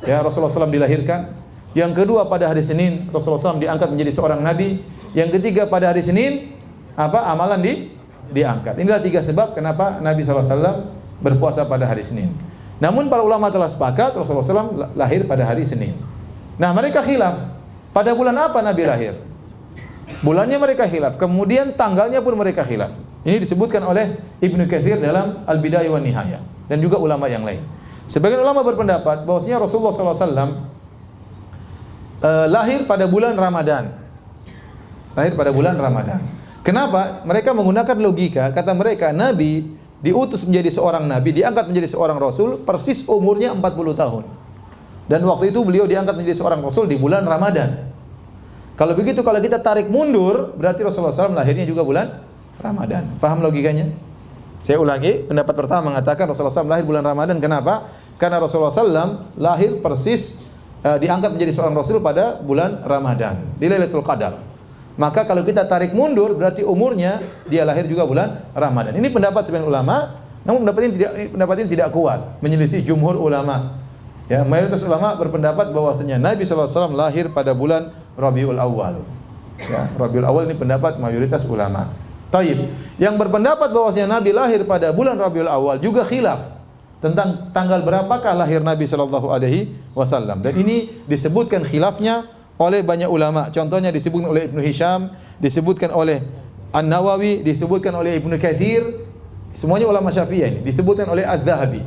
ya Rasulullah SAW dilahirkan. Yang kedua, pada hari Senin Rasulullah SAW diangkat menjadi seorang nabi. Yang ketiga, pada hari Senin amalan diangkat. Inilah tiga sebab kenapa Nabi SAW berpuasa pada hari Senin. Namun para ulama telah sepakat Rasulullah SAW lahir pada hari Senin. Nah, mereka khilaf. Pada bulan apa Nabi lahir? Bulannya mereka khilaf. Kemudian tanggalnya pun mereka khilaf. Ini disebutkan oleh Ibnu Katsir dalam Al-Bidayah wan Nihayah dan juga ulama yang lain. Sebagian ulama berpendapat bahwasanya Rasulullah SAW lahir pada bulan Ramadan. Lahir pada bulan Ramadan. Kenapa? Mereka menggunakan logika. Kata mereka, Nabi diutus menjadi seorang nabi, diangkat menjadi seorang rasul, persis umurnya 40 tahun. Dan waktu itu beliau diangkat menjadi seorang rasul di bulan Ramadan. Kalau begitu, kalau kita tarik mundur, berarti Rasulullah SAW lahirnya juga bulan Ramadan. Faham logikanya? Saya ulangi, pendapat pertama mengatakan Rasulullah SAW lahir bulan Ramadan. Kenapa? Karena Rasulullah SAW lahir persis diangkat menjadi seorang rasul pada bulan Ramadan, di Lailatul Qadar. Maka kalau kita tarik mundur, berarti umurnya dia lahir juga bulan Ramadan. Ini pendapat sebagian ulama, namun pendapat ini tidak kuat, menyelisih jumhur ulama. Ya, mayoritas ulama berpendapat bahwasanya Nabi SAW lahir pada bulan Rabiul Awal. Ya, Rabiul Awal ini pendapat mayoritas ulama. Taib. Yang berpendapat bahwasanya Nabi lahir pada bulan Rabiul Awal juga khilaf tentang tanggal berapakah lahir Nabi SAW. Dan ini disebutkan khilafnya oleh banyak ulama. Contohnya disebutkan oleh Ibnu Hisham, disebutkan oleh An-Nawawi, disebutkan oleh Ibnu Katsir. Semuanya ulama Syafi'iyah ini. Disebutkan oleh Az-Zahabi.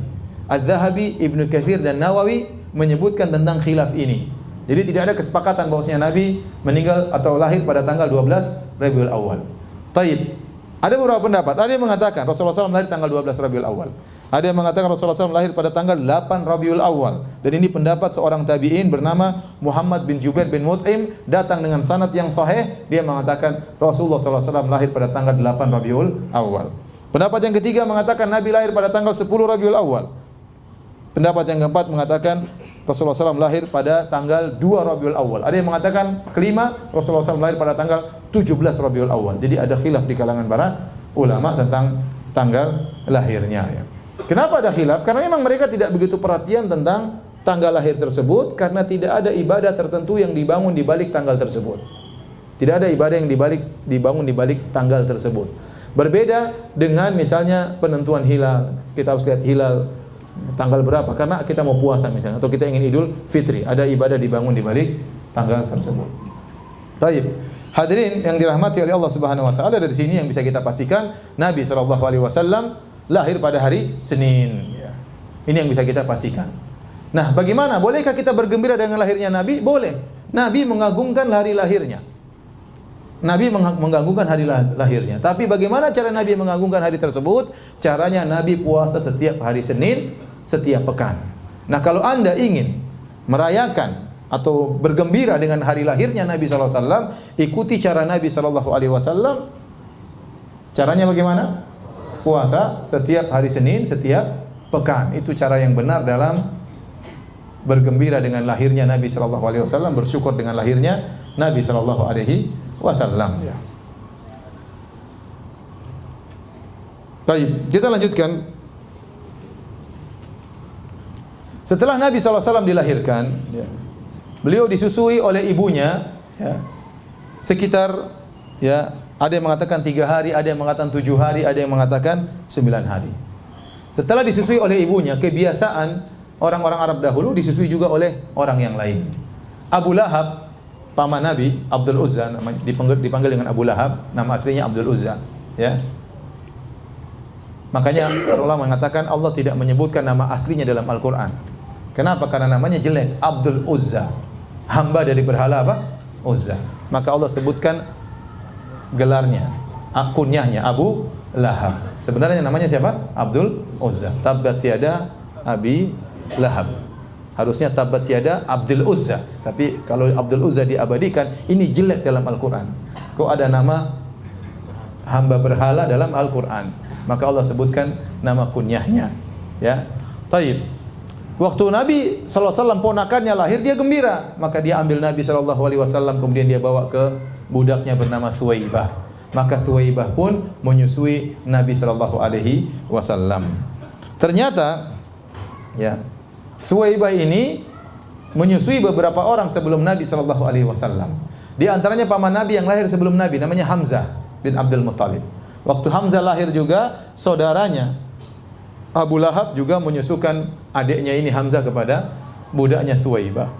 Az-Zahabi, Ibnu Katsir dan Nawawi menyebutkan tentang khilaf ini. Jadi tidak ada kesepakatan bahwasanya Nabi meninggal atau lahir pada tanggal 12 Rabiul Awal. Taib. Ada beberapa pendapat. Ada yang mengatakan Rasulullah SAW lahir tanggal 12 Rabiul Awal. Ada yang mengatakan Rasulullah SAW lahir pada tanggal 8 Rabiul Awal. Dan ini pendapat seorang tabi'in bernama Muhammad bin Jubair bin Mut'im, datang dengan sanad yang sahih. Dia mengatakan Rasulullah SAW lahir pada tanggal 8 Rabiul Awal. Pendapat yang ketiga mengatakan Nabi lahir pada tanggal 10 Rabiul Awal. Pendapat yang keempat mengatakan Rasulullah SAW lahir pada tanggal 2 Rabiul Awal. Ada yang mengatakan kelima Rasulullah SAW lahir pada tanggal 17 Rabiul Awal. Jadi ada khilaf di kalangan para ulama tentang tanggal lahirnya. Ya. Kenapa ada khilaf? Karena memang mereka tidak begitu perhatian tentang tanggal lahir tersebut, karena tidak ada ibadah tertentu yang dibangun di balik tanggal tersebut. Tidak ada ibadah yang dibangun di balik tanggal tersebut. Berbeda dengan misalnya penentuan hilal. Kita harus lihat hilal tanggal berapa karena kita mau puasa misalnya, atau kita ingin Idul Fitri. Ada ibadah dibangun di balik tanggal tersebut. Taib. Hadirin yang dirahmati oleh Allah Subhanahu wa taala, dari sini yang bisa kita pastikan Nabi SAW lahir pada hari Senin. Ya. Ini yang bisa kita pastikan. Nah, bagaimana? Bolehkah kita bergembira dengan lahirnya Nabi? Boleh. Nabi mengagungkan hari lahirnya. Nabi mengagungkan hari lahirnya. Tapi bagaimana cara Nabi mengagungkan hari tersebut? Caranya Nabi puasa setiap hari Senin, setiap pekan. Nah, kalau Anda ingin merayakan atau bergembira dengan hari lahirnya Nabi SAW, ikuti cara Nabi SAW. Caranya bagaimana? Puasa setiap hari Senin, setiap pekan. Itu cara yang benar dalam bergembira dengan lahirnya Nabi SAW, bersyukur dengan lahirnya Nabi SAW. Ya. Baik, kita lanjutkan. Setelah Nabi SAW dilahirkan, ya, beliau disusui oleh ibunya, ya, sekitar, ya, ada yang mengatakan 3 hari, ada yang mengatakan 7 hari, ada yang mengatakan 9 hari. Setelah disusui oleh ibunya, kebiasaan orang-orang Arab dahulu disusui juga oleh orang yang lain. Abu Lahab, paman Nabi, Abdul Uzza, dipanggil dengan Abu Lahab, nama aslinya Abdul Uzza. Ya. Makanya ulama mengatakan Allah tidak menyebutkan nama aslinya dalam Al-Quran. Kenapa? Karena namanya jelek, Abdul Uzza, hamba dari berhala apa? Uzza. Maka Allah sebutkan gelarnya, kunyahnya Abu Lahab. Sebenarnya namanya siapa? Abdul Uzza. Tabbat yada Abi Lahab. Harusnya tabbat yada Abdul Uzza. Tapi kalau Abdul Uzza diabadikan, ini jelek dalam Al-Quran. Kok ada nama hamba berhala dalam Al-Quran? Maka Allah sebutkan nama kunyahnya. Ya, taib. Waktu Nabi SAW ponakannya lahir, dia gembira. Maka dia ambil Nabi SAW, kemudian dia bawa ke budaknya bernama Thuwaibah. Maka Thuwaibah pun menyusui Nabi SAW. Ternyata, ya, Thuwaibah ini menyusui beberapa orang sebelum Nabi SAW. Di antaranya paman Nabi yang lahir sebelum Nabi, namanya Hamzah bin Abdul Muttalib. Waktu Hamzah lahir juga, saudaranya Abu Lahab juga menyusukan adiknya ini Hamzah kepada budaknya Thuwaibah.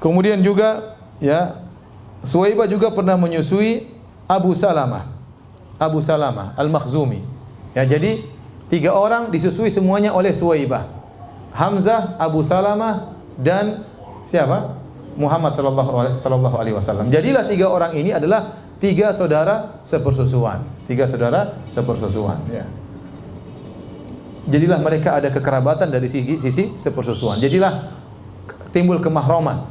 Kemudian juga, ya, Thuwaibah juga pernah menyusui Abu Salamah Al-Makhzumi. Ya, jadi 3 orang disusui semuanya oleh Thuwaibah. Hamzah, Abu Salamah, dan siapa? Muhammad sallallahu alaihi wasallam. Jadilah 3 orang ini adalah 3 saudara sepersusuan. 3 saudara sepersusuan, ya. Jadilah mereka ada kekerabatan dari sisi sepersusuan. Jadilah timbul kemahroman.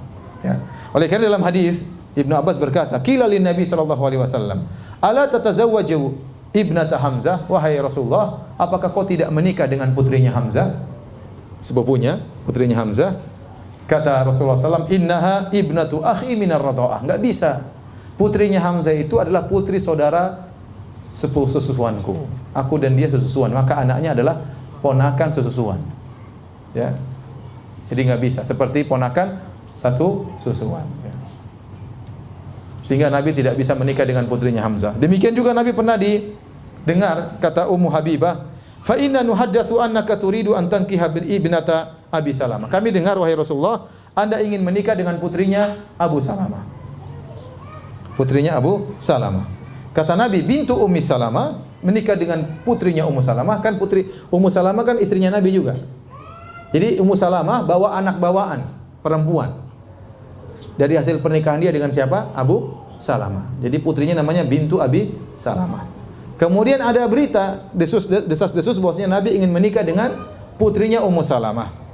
Ya. Oleh karena dalam hadis Ibnu Abbas berkata, "Qila lin Nabi sallallahu alaihi wasallam, ala tatazawwaju ibnata Hamzah?" Wahai Rasulullah, apakah kau tidak menikah dengan putrinya Hamzah? Sepupunya, putrinya Hamzah. Kata Rasulullah SAW, "Innaha ibnatu akhi minar radha'ah." Enggak bisa. Putrinya Hamzah itu adalah putri saudara sepusuanku. Aku dan dia sesusuan, maka anaknya adalah ponakan sesusuan. Ya. Jadi enggak bisa seperti ponakan satu susuan, ya. Sehingga Nabi tidak bisa menikah dengan putrinya Hamzah. Demikian juga Nabi pernah didengar kata Ummu Habibah, "Fa inna nuhaddatsu annaka turidu an tankiha bil ibnata Abi Salamah." Kami dengar wahai Rasulullah, Anda ingin menikah dengan putrinya Abu Salamah. Putrinya Abu Salamah. Kata Nabi, bintu Ummi Salamah, menikah dengan putrinya Ummu Salamah. Kan putri Ummu Salamah kan istrinya Nabi juga. Jadi Ummu Salamah bawa anak bawaan perempuan dari hasil pernikahan dia dengan siapa? Abu Salamah. Jadi putrinya namanya bintu Abi Salamah. Kemudian ada berita desas-desus bahwasanya Nabi ingin menikah dengan putrinya Ummu Salamah.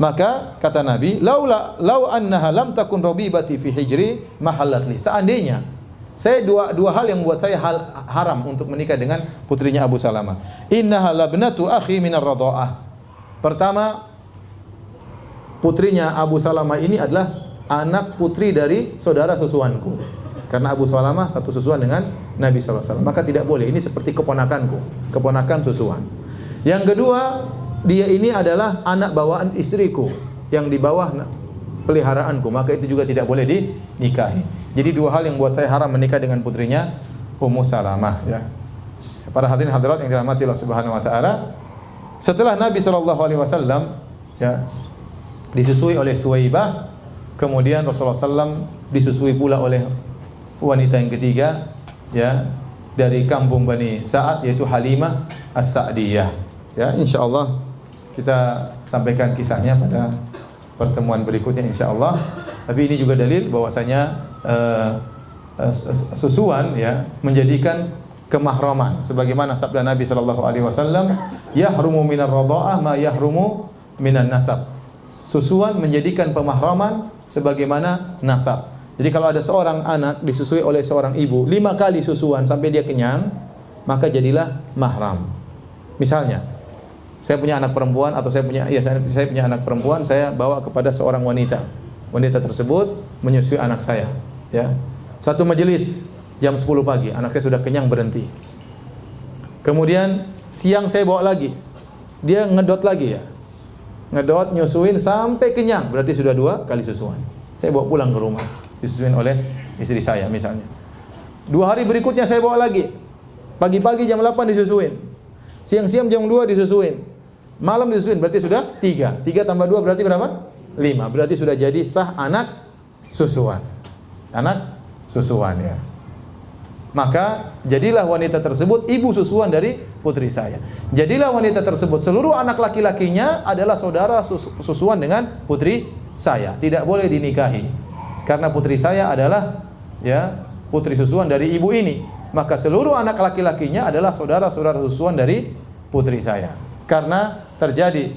Maka kata Nabi, lau annaha lam takun rabibati fi hijri mahallat li. Seandainya saya dua hal yang membuat saya haram untuk menikah dengan putrinya Abu Salamah. Innaha labnatu akhi minar radha'ah. Pertama, putrinya Abu Salamah ini adalah anak putri dari saudara susuanku. Karena Abu Salamah satu susuan dengan Nabi SAW. Maka tidak boleh, ini seperti keponakanku, keponakan susuan. Yang kedua, dia ini adalah anak bawaan istriku yang di bawah peliharaanku, maka itu juga tidak boleh dinikahi. Jadi 2 hal yang buat saya haram menikah dengan putrinya Ummu Salamah, ya. Para hadirin hadirat yang dirahmati Allah Subhanahu wa taala, setelah Nabi sallallahu alaihi wasallam, ya, disusui oleh Thuwaibah, kemudian Rasulullah SAW disusui pula oleh wanita yang ketiga, ya, dari kampung Bani Sa'ad, yaitu Halimah As-Sa'diyah. Ya, insyaallah kita sampaikan kisahnya pada pertemuan berikutnya insyaallah. Tapi ini juga dalil bahwasanya susuan ya menjadikan kemahraman sebagaimana sabda Nabi sallallahu alaihi wasallam, yahrumu minar radha'ah ma yahrumu minan nasab. Susuan menjadikan pemahraman sebagaimana nasab. Jadi kalau ada seorang anak disusui oleh seorang ibu 5 kali susuan sampai dia kenyang, maka jadilah mahram. Misalnya, saya punya anak perempuan atau saya punya anak perempuan, saya bawa kepada seorang wanita. Wanita tersebut menyusui anak saya, ya. Satu majelis jam 10 pagi, anak saya sudah kenyang berhenti. Kemudian siang saya bawa lagi. Dia ngedot lagi ya. Ngedot nyusuin sampai kenyang, berarti sudah 2 kali susuan. Saya bawa pulang ke rumah, disusuin oleh istri saya misalnya. 2 hari berikutnya saya bawa lagi. Pagi-pagi jam 8 disusuin. Siang-siang jam 2 disusuin. Malam disusuin, berarti sudah 3. 3 tambah 2 berarti berapa? 5. Berarti sudah jadi sah anak susuan. Anak susuan ya. Maka jadilah wanita tersebut ibu susuan dari putri saya. Jadilah wanita tersebut seluruh anak laki-lakinya adalah saudara susuan dengan putri saya. Tidak boleh dinikahi. Karena putri saya adalah ya putri susuan dari ibu ini. Maka seluruh anak laki-lakinya adalah saudara-saudara susuan dari putri saya. Karena terjadi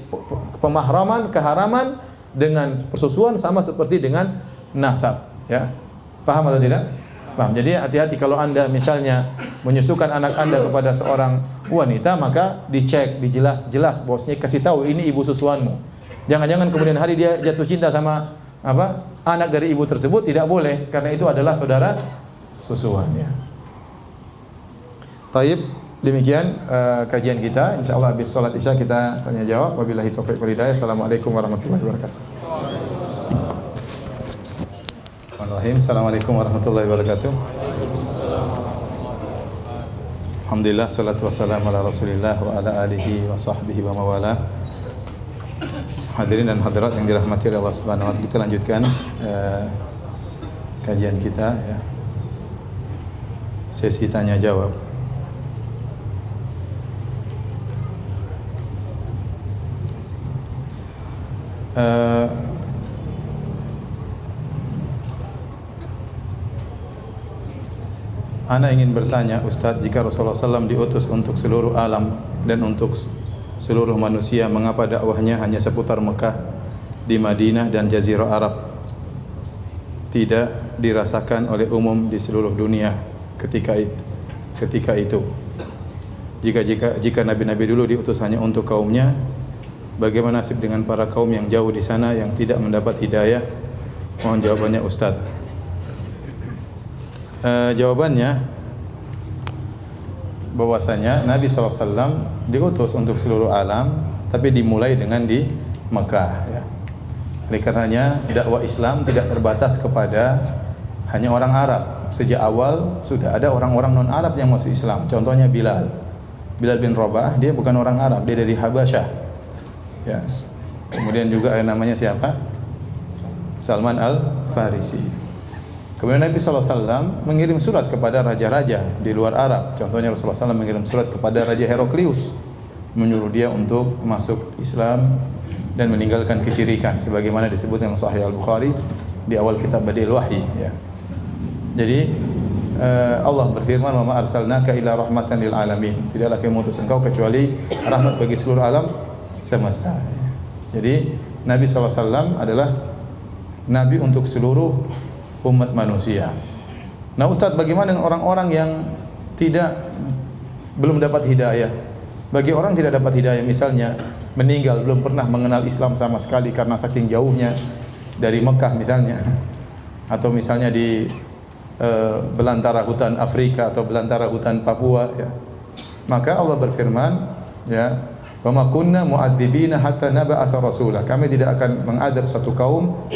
pemahraman, keharaman dengan persusuan sama seperti dengan nasab, ya. Paham atau tidak? Paham. Jadi hati-hati kalau Anda misalnya menyusukan anak Anda kepada seorang wanita, maka dicek, dijelas-jelas, bosnya kasih tahu ini ibu susuanmu. Jangan-jangan kemudian hari dia jatuh cinta sama anak dari ibu tersebut, tidak boleh karena itu adalah saudara susuan, ya. Taib, demikian kajian kita. Insyaallah habis salat Isya kita tanya jawab. Wabillahi taufiq wal hidayah. Assalamualaikum warahmatullahi wabarakatuh. Bismillahirrahmanirrahim. Assalamualaikum warahmatullahi wabarakatuh. Alhamdulillah, salatu wassalamu ala Rasulillah wa ala alihi wa sahbihi wa mawala. Hadirin dan hadirat yang dirahmati oleh Allah Subhanahu wa taala, kita lanjutkan kajian kita ya. Sesi tanya jawab. Ana ingin bertanya, Ustadz, jika Rasulullah SAW diutus untuk seluruh alam dan untuk seluruh manusia, mengapa dakwahnya hanya seputar Mekah, di Madinah dan Jazirah Arab, tidak dirasakan oleh umum di seluruh dunia ketika itu? Jika nabi-nabi dulu diutus hanya untuk kaumnya, bagaimana nasib dengan para kaum yang jauh di sana yang tidak mendapat hidayah? Mohon jawabannya, Ustaz. Jawabannya bahwasanya Nabi SAW diutus untuk seluruh alam, tapi dimulai dengan di Mekah. Ya. Oleh karenanya dakwah Islam tidak terbatas kepada hanya orang Arab. Sejak awal sudah ada orang-orang non Arab yang masuk Islam. Contohnya Bilal bin Rabah, dia bukan orang Arab, dia dari Habasyah. Ya. Kemudian juga namanya siapa? Salman Al-Farisi. Kemudian Nabi SAW mengirim surat kepada raja-raja di luar Arab. Contohnya Rasulullah SAW mengirim surat kepada Raja Heraklius, menyuruh dia untuk masuk Islam dan meninggalkan kesyirikan, sebagaimana disebut dalam Sahih Al-Bukhari di awal kitab Badil Wahyi. Ya. Jadi Allah berfirman, "Wa ma arsalnaka illa rahmatan lil alamin." Tidaklah kami mengutus engkau kecuali rahmat bagi seluruh alam semesta. Jadi Nabi SAW adalah Nabi untuk seluruh umat manusia. Nah, Ustaz, bagaimana dengan orang-orang yang belum dapat hidayah? Bagi orang tidak dapat hidayah, misalnya meninggal belum pernah mengenal Islam sama sekali karena saking jauhnya dari Mekah misalnya, atau misalnya di belantara hutan Afrika atau belantara hutan Papua, ya. Maka Allah berfirman, ya, "Wa ma kunna mu'adzibina hatta nab'atsa rasula." Kami tidak akan mengadab satu kaum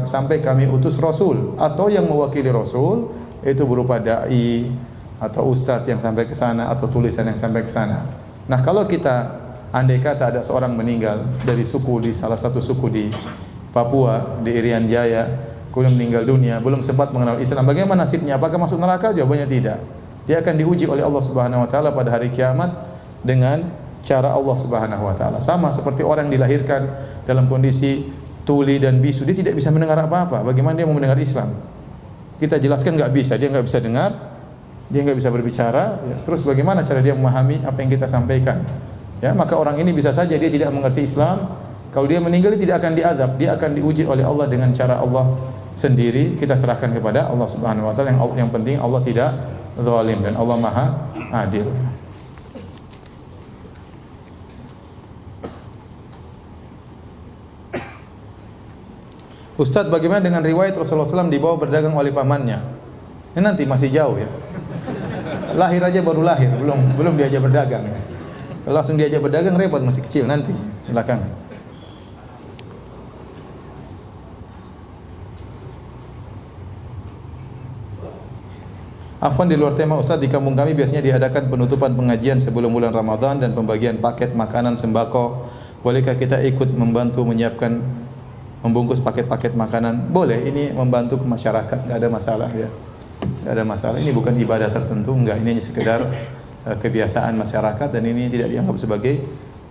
sampai kami utus rasul, atau yang mewakili rasul itu berupa dai atau ustadz yang sampai ke sana atau tulisan yang sampai ke sana. Nah, kalau kita andai kata ada seorang meninggal dari suku, di salah satu suku di Papua, di Irian Jaya, kemudian meninggal dunia, belum sempat mengenal Islam, bagaimana nasibnya? Apakah masuk neraka? Jawabannya tidak. Dia akan diuji oleh Allah Subhanahu wa taala pada hari kiamat dengan cara Allah Subhanahu wa taala. Sama seperti orang yang dilahirkan dalam kondisi tuli dan bisu, dia tidak bisa mendengar apa-apa. Bagaimana dia mau mendengar Islam? Kita jelaskan nggak bisa, dia nggak bisa dengar, dia nggak bisa berbicara. Ya. Terus bagaimana cara dia memahami apa yang kita sampaikan? Ya, maka orang ini bisa saja dia tidak mengerti Islam. Kalau dia meninggal dia tidak akan diazab, dia akan diuji oleh Allah dengan cara Allah sendiri. Kita serahkan kepada Allah Subhanahu wa taala. Yang penting Allah tidak zalim dan Allah Maha Adil. Ustadz, bagaimana dengan riwayat Rasulullah SAW dibawa berdagang oleh pamannya? Ini nanti masih jauh ya. Lahir aja baru lahir, belum diajak berdagang. Ya. Kalau langsung diajak berdagang repot, masih kecil nanti belakang. Afwan, di luar tema Ustadz, di kampung kami biasanya diadakan penutupan pengajian sebelum bulan Ramadan dan pembagian paket makanan sembako. Bolehkah kita ikut membantu menyiapkan membungkus paket-paket makanan? Boleh, ini membantu ke masyarakat, enggak ada masalah ya. Enggak ada masalah. Ini bukan ibadah tertentu, enggak, ini hanya sekedar kebiasaan masyarakat dan ini tidak dianggap sebagai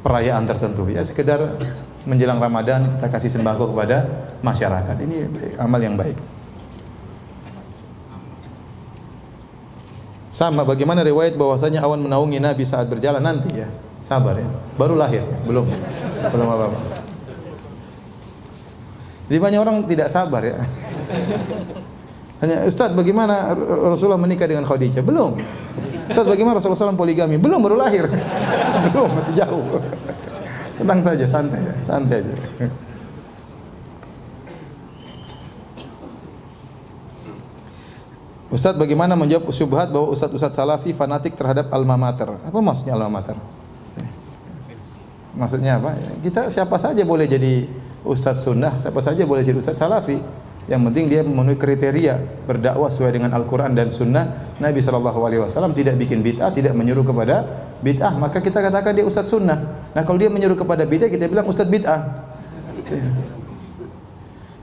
perayaan tertentu. Ya sekedar menjelang Ramadan kita kasih sembako kepada masyarakat. Ini amal yang baik. Sama bagaimana riwayat bahwasanya awan menaungi Nabi saat berjalan nanti ya. Sabar ya. Baru lahir, belum apa-apa. Jadi banyak orang tidak sabar ya. Hanya Ustaz, bagaimana Rasulullah menikah dengan Khadijah? Belum. Ustaz, bagaimana Rasulullah SAW poligami? Belum, baru lahir. Belum, masih jauh. Tenang saja, santai aja. Ustaz, bagaimana menjawab syubhat bahwa ustaz-ustaz salafi fanatik terhadap alma mater? Apa maksudnya alma mater? Maksudnya apa? Kita siapa saja boleh jadi ustaz sunnah, siapa saja boleh jadi ustaz salafi. Yang penting dia memenuhi kriteria berdakwah sesuai dengan Al-Quran dan sunnah Nabi SAW. Tidak bikin bid'ah, tidak menyuruh kepada bid'ah, maka kita katakan dia ustaz sunnah. Nah kalau dia menyuruh kepada bid'ah, kita bilang ustaz bid'ah.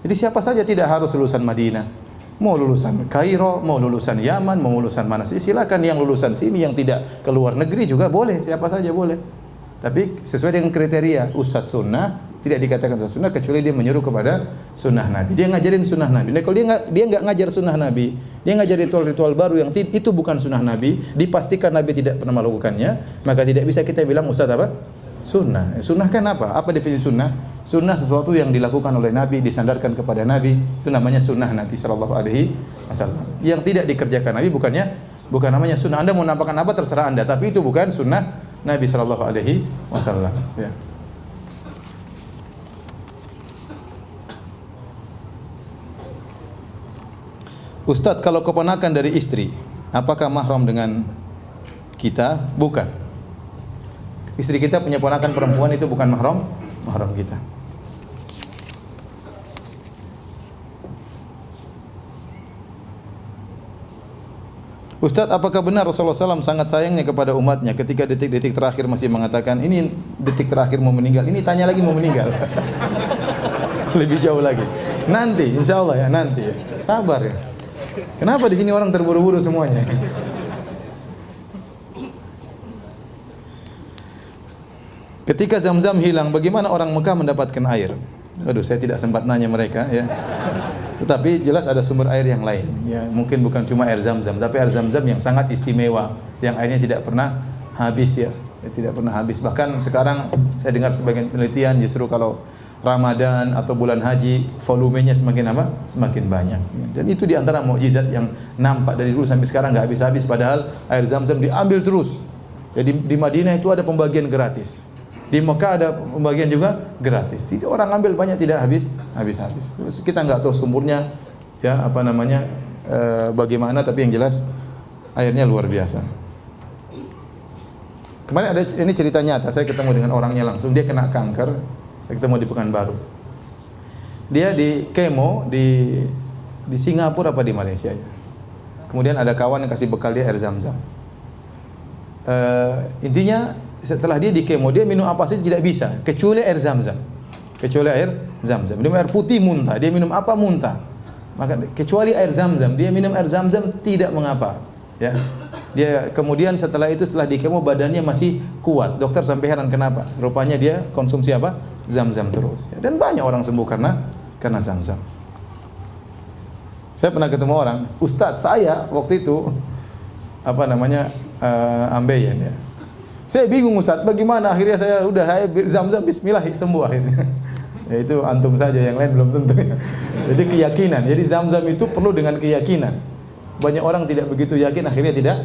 Jadi siapa saja, tidak harus lulusan Madinah, mau lulusan Kairo, mau lulusan Yaman, mau lulusan mana sih, silakan. Yang lulusan sini, yang tidak keluar negeri juga boleh, siapa saja boleh. Tapi sesuai dengan kriteria ustaz sunnah. Tidak dikatakan sunnah kecuali dia menyuruh kepada sunnah Nabi. Dia ngajarin sunnah Nabi. Nah, kalau dia nggak ngajar sunnah Nabi, dia ngajar ritual-ritual baru yang itu bukan sunnah Nabi, dipastikan Nabi tidak pernah melakukannya, maka tidak bisa kita bilang ustaz apa? Sunnah. Sunnah kan apa? Apa definisi sunnah? Sunnah sesuatu yang dilakukan oleh Nabi, disandarkan kepada Nabi, itu namanya sunnah Nabi sallallahu alaihi wasallam. Yang tidak dikerjakan Nabi bukan namanya sunnah. Anda mau nampakkan apa terserah Anda, tapi itu bukan sunnah Nabi sallallahu alaihi wasallam. Ya. Ustadz, kalau keponakan dari istri, apakah mahram dengan kita? Bukan. Istri kita punya ponakan perempuan, itu bukan mahram kita. Ustadz, apakah benar Rasulullah SAW sangat sayangnya kepada umatnya ketika detik-detik terakhir masih mengatakan, ini detik terakhir mau meninggal, ini tanya lagi mau meninggal. Lebih jauh lagi. Nanti, insya Allah ya, nanti ya. Sabar ya. Kenapa di sini orang terburu-buru semuanya? Ketika Zam-Zam hilang, bagaimana orang Mekah mendapatkan air? Aduh, saya tidak sempat nanya mereka ya. Tetapi jelas ada sumber air yang lain. Ya, mungkin bukan cuma air Zam-Zam, tapi air Zam-Zam yang sangat istimewa, yang airnya tidak pernah habis ya. Tidak pernah habis. Bahkan sekarang saya dengar sebagian penelitian justru kalau Ramadan atau bulan haji volumenya semakin apa? Semakin banyak. Dan itu di antara mukjizat yang nampak dari dulu sampai sekarang enggak habis-habis, padahal air Zam-Zam diambil terus. Jadi di Madinah itu ada pembagian gratis. Di Mekah ada pembagian juga gratis. Jadi orang ambil banyak, tidak habis-habis. Kita enggak tahu sumbernya ya apa namanya bagaimana, tapi yang jelas airnya luar biasa. Kemarin ada ini cerita nyata, saya ketemu dengan orangnya langsung, dia kena kanker. Saya ketemu di Pekanbaru. Dia di kemo di Singapura apa di Malaysia. Kemudian ada kawan yang kasih bekal dia air Zam-Zam. Intinya setelah dia di kemo, dia minum apa saja tidak bisa kecuali air Zam-Zam. Dia minum air putih muntah, dia minum apa muntah. Maka kecuali air Zam-Zam, dia minum air Zam-Zam tidak mengapa, ya. Dia kemudian setelah di kemo badannya masih kuat. Dokter sampai heran kenapa? Rupanya dia konsumsi apa? Zam-zam terus. Dan banyak orang sembuh karena zam-zam. Saya pernah ketemu orang, Ustadz saya waktu itu ambeien ya. Saya bingung Ustadz, bagaimana akhirnya saya zam-zam bismillah sembuh akhirnya. Ya itu antum saja, yang lain belum tentu. Jadi keyakinan. Jadi zam-zam itu perlu dengan keyakinan. Banyak orang tidak begitu yakin akhirnya tidak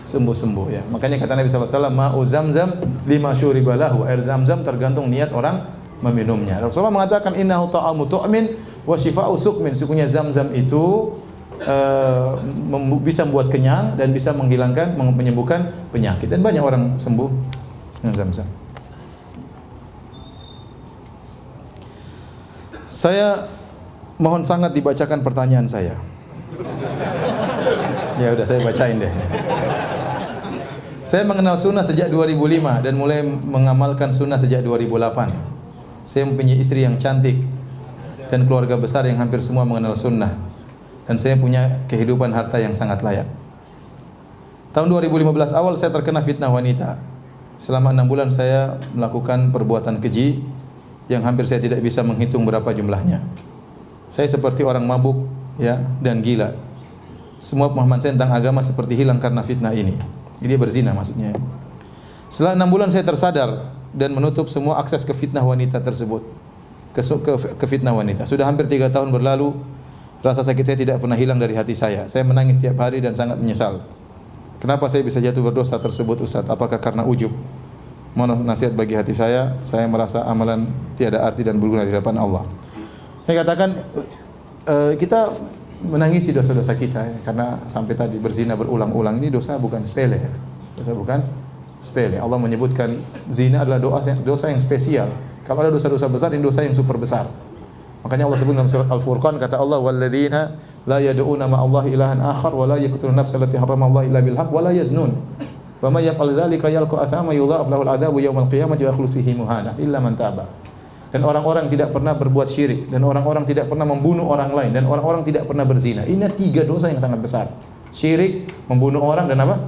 sembuh-sembuh ya. Makanya kata Nabi sallallahu alaihi wasallam, "Ma'u zamzam lima syuriba lahu." Air zam-zam tergantung niat orang meminumnya. Rasulullah mengatakan innahu ta'amu tu'min wa shifa'u suqmin. Sesungguhnya zam-zam itu bisa membuat kenyang dan bisa menyembuhkan penyakit, dan banyak orang sembuh dengan zam-zam. Saya mohon sangat dibacakan pertanyaan saya. Ya udah, saya bacain deh. Saya mengenal sunnah sejak 2005 dan mulai mengamalkan sunnah sejak 2008. Saya mempunyai istri yang cantik dan keluarga besar yang hampir semua mengenal sunnah. Dan saya punya kehidupan harta yang sangat layak. Tahun 2015 awal saya terkena fitnah wanita. Selama 6 bulan saya melakukan perbuatan keji yang hampir saya tidak bisa menghitung berapa jumlahnya. Saya seperti orang mabuk ya dan gila. Semua pemahaman saya tentang agama seperti hilang karena fitnah ini. Dia berzina maksudnya. Setelah 6 bulan saya tersadar dan menutup semua akses ke fitnah wanita tersebut. Ke fitnah wanita. Sudah hampir 3 tahun berlalu. Rasa sakit saya tidak pernah hilang dari hati saya. Saya menangis setiap hari dan sangat menyesal. Kenapa saya bisa jatuh berdosa tersebut, Ustaz? Apakah karena ujub? Mohon nasihat bagi hati saya. Saya merasa amalan tiada arti dan berguna di hadapan Allah. Saya katakan kita menangisi dosa-dosa kita ya, karena sampai tadi berzina berulang-ulang ini dosa bukan sepele ya. Dosa bukan sepele. Allah menyebutkan zina adalah dosa yang spesial. Kalau ada dosa-dosa besar, ini dosa yang super besar. Makanya Allah sebut dalam surat Al-Furqan, kata Allah, walladzina la yad'una ma'allahi ilahan akhar wa la yaqtuluna nafsa allati harrama Allah illa bil haqq wa la yaznun. Wa may yaf'al dzalika yalqa athama yudha'af lahu al-'adzabu yawmal qiyamati wa yakhlud fihi muhana illa man taba. Dan orang-orang tidak pernah berbuat syirik, dan orang-orang tidak pernah membunuh orang lain, dan orang-orang tidak pernah berzina. Ini 3 dosa yang sangat besar. Syirik, membunuh orang, dan apa?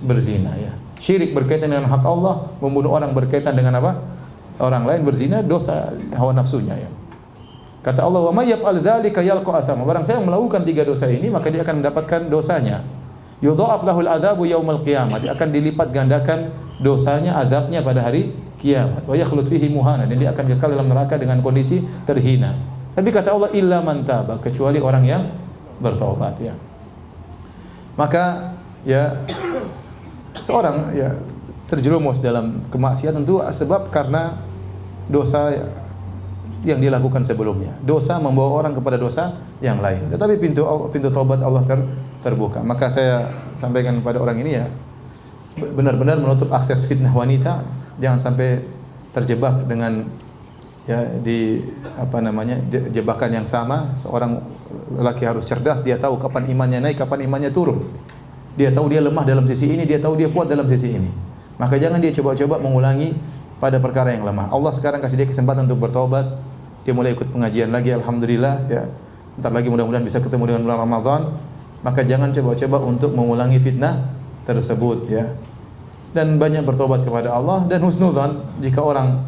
Berzina ya. Syirik berkaitan dengan hak Allah, membunuh orang berkaitan dengan apa? Orang lain, berzina dosa hawa nafsunya ya. Kata Allah, wa may yaf'al dzalika yalqa athama. Barang saya melakukan 3 dosa ini, maka dia akan mendapatkan dosanya. Yudha'af lahul adzabu yaumil qiyamah. Dia akan dilipat gandakan dosanya, azabnya pada hari kiamat. Wa yakhlud fihi muhana. Dan dia akan kekal dalam neraka dengan kondisi terhina. Tapi kata Allah, illa man taba, kecuali orang yang bertaubat ya. Maka ya seorang ya terjerumus dalam kemaksiatan tentu sebab karena dosa yang dilakukan sebelumnya. Dosa membawa orang kepada dosa yang lain. Tetapi pintu taubat Allah terbuka. Maka saya sampaikan kepada orang ini ya, benar-benar menutup akses fitnah wanita. Jangan sampai terjebak dengan ya di jebakan yang sama. Seorang lelaki harus cerdas, dia tahu kapan imannya naik, kapan imannya turun. Dia tahu dia lemah dalam sisi ini, dia tahu dia kuat dalam sisi ini. Maka jangan dia coba-coba mengulangi pada perkara yang lemah. Allah sekarang kasih dia kesempatan untuk bertobat. Dia mulai ikut pengajian lagi, alhamdulillah ya. Entar lagi mudah-mudahan bisa ketemu dengan bulan Ramadan. Maka jangan coba-coba untuk mengulangi fitnah tersebut ya. Dan banyak bertobat kepada Allah, dan husnudzan jika orang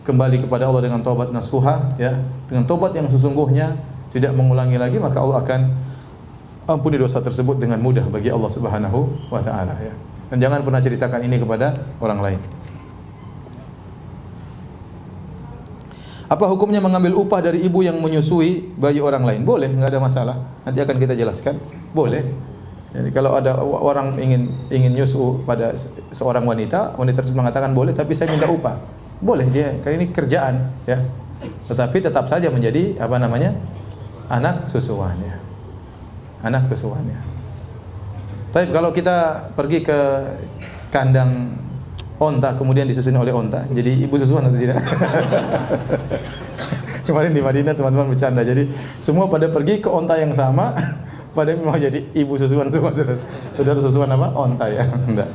kembali kepada Allah dengan tobat nasuha ya, dengan tobat yang sesungguhnya, tidak mengulangi lagi, maka Allah akan ampuni dosa tersebut dengan mudah bagi Allah Subhanahu wa taala ya. Dan jangan pernah ceritakan ini kepada orang lain. Apa hukumnya mengambil upah dari ibu yang menyusui bayi orang lain? Boleh, enggak ada masalah. Nanti akan kita jelaskan. Boleh. Jadi kalau ada orang ingin nyusu pada seorang wanita tersebut mengatakan boleh, tapi saya minta upah. Boleh dia, karena ini kerjaan ya. Tetapi tetap saja menjadi anak susuan ya. Anak susuan ya. Tapi kalau kita pergi ke kandang onta kemudian disusui oleh onta, jadi ibu susuan atau tidak? Kemarin di Madinah teman-teman bercanda, jadi semua pada pergi ke onta yang sama, pada mau jadi ibu susuan semua. Saudara susuan apa? Onta ya, enggak.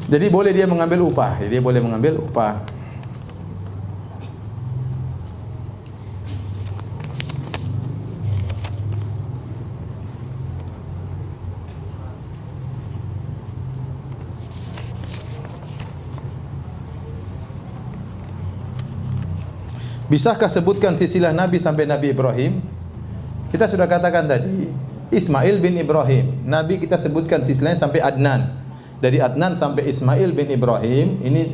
Jadi boleh dia mengambil upah, dia boleh mengambil upah. Bisakah sebutkan silsilah Nabi sampai Nabi Ibrahim? Kita sudah katakan tadi, Ismail bin Ibrahim. Nabi kita sebutkan silsilahnya sampai Adnan. Dari Adnan sampai Ismail bin Ibrahim ini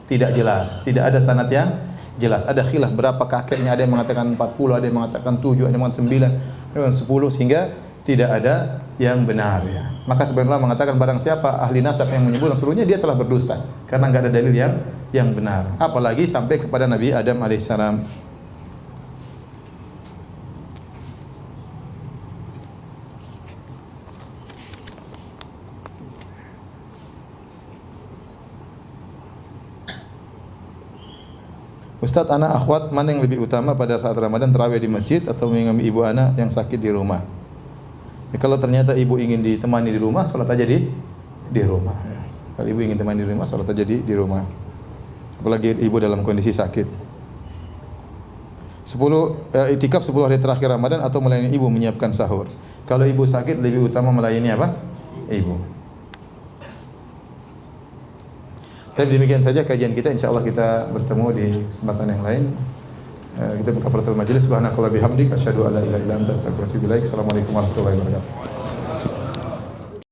tidak jelas, tidak ada sanad yang jelas. Ada khilaf berapa kakeknya, ada yang mengatakan 40, ada yang mengatakan 7, ada yang mengatakan 9, ada yang 10, sehingga tidak ada yang benar ya. Maka sebenarnya mengatakan barang siapa ahli nasab yang menyebut seluruhnya dia telah berdusta karena enggak ada dalil yang benar. Apalagi sampai kepada Nabi Adam alaihissalam. Ustaz, anak akhwat mana yang lebih utama pada saat Ramadan, tarawih di masjid atau mengimami ibu anak yang sakit di rumah? Ya, kalau ternyata ibu ingin ditemani di rumah, salat aja di rumah. Kalau ibu ingin ditemani di rumah, salat aja di rumah. Apalagi ibu dalam kondisi sakit. 10 itikaf 10 hari terakhir Ramadan atau melayani ibu menyiapkan sahur. Kalau ibu sakit lebih utama melayani apa? Ibu. Tapi demikian saja kajian kita, insyaallah kita bertemu di kesempatan yang lain. Kita buka kafaratul majelis. Subhanakallah bihamdik asyhadu an la ilaha illa anta astaghfiruka wa atubu ilaik. Assalamualaikum warahmatullahi wabarakatuh.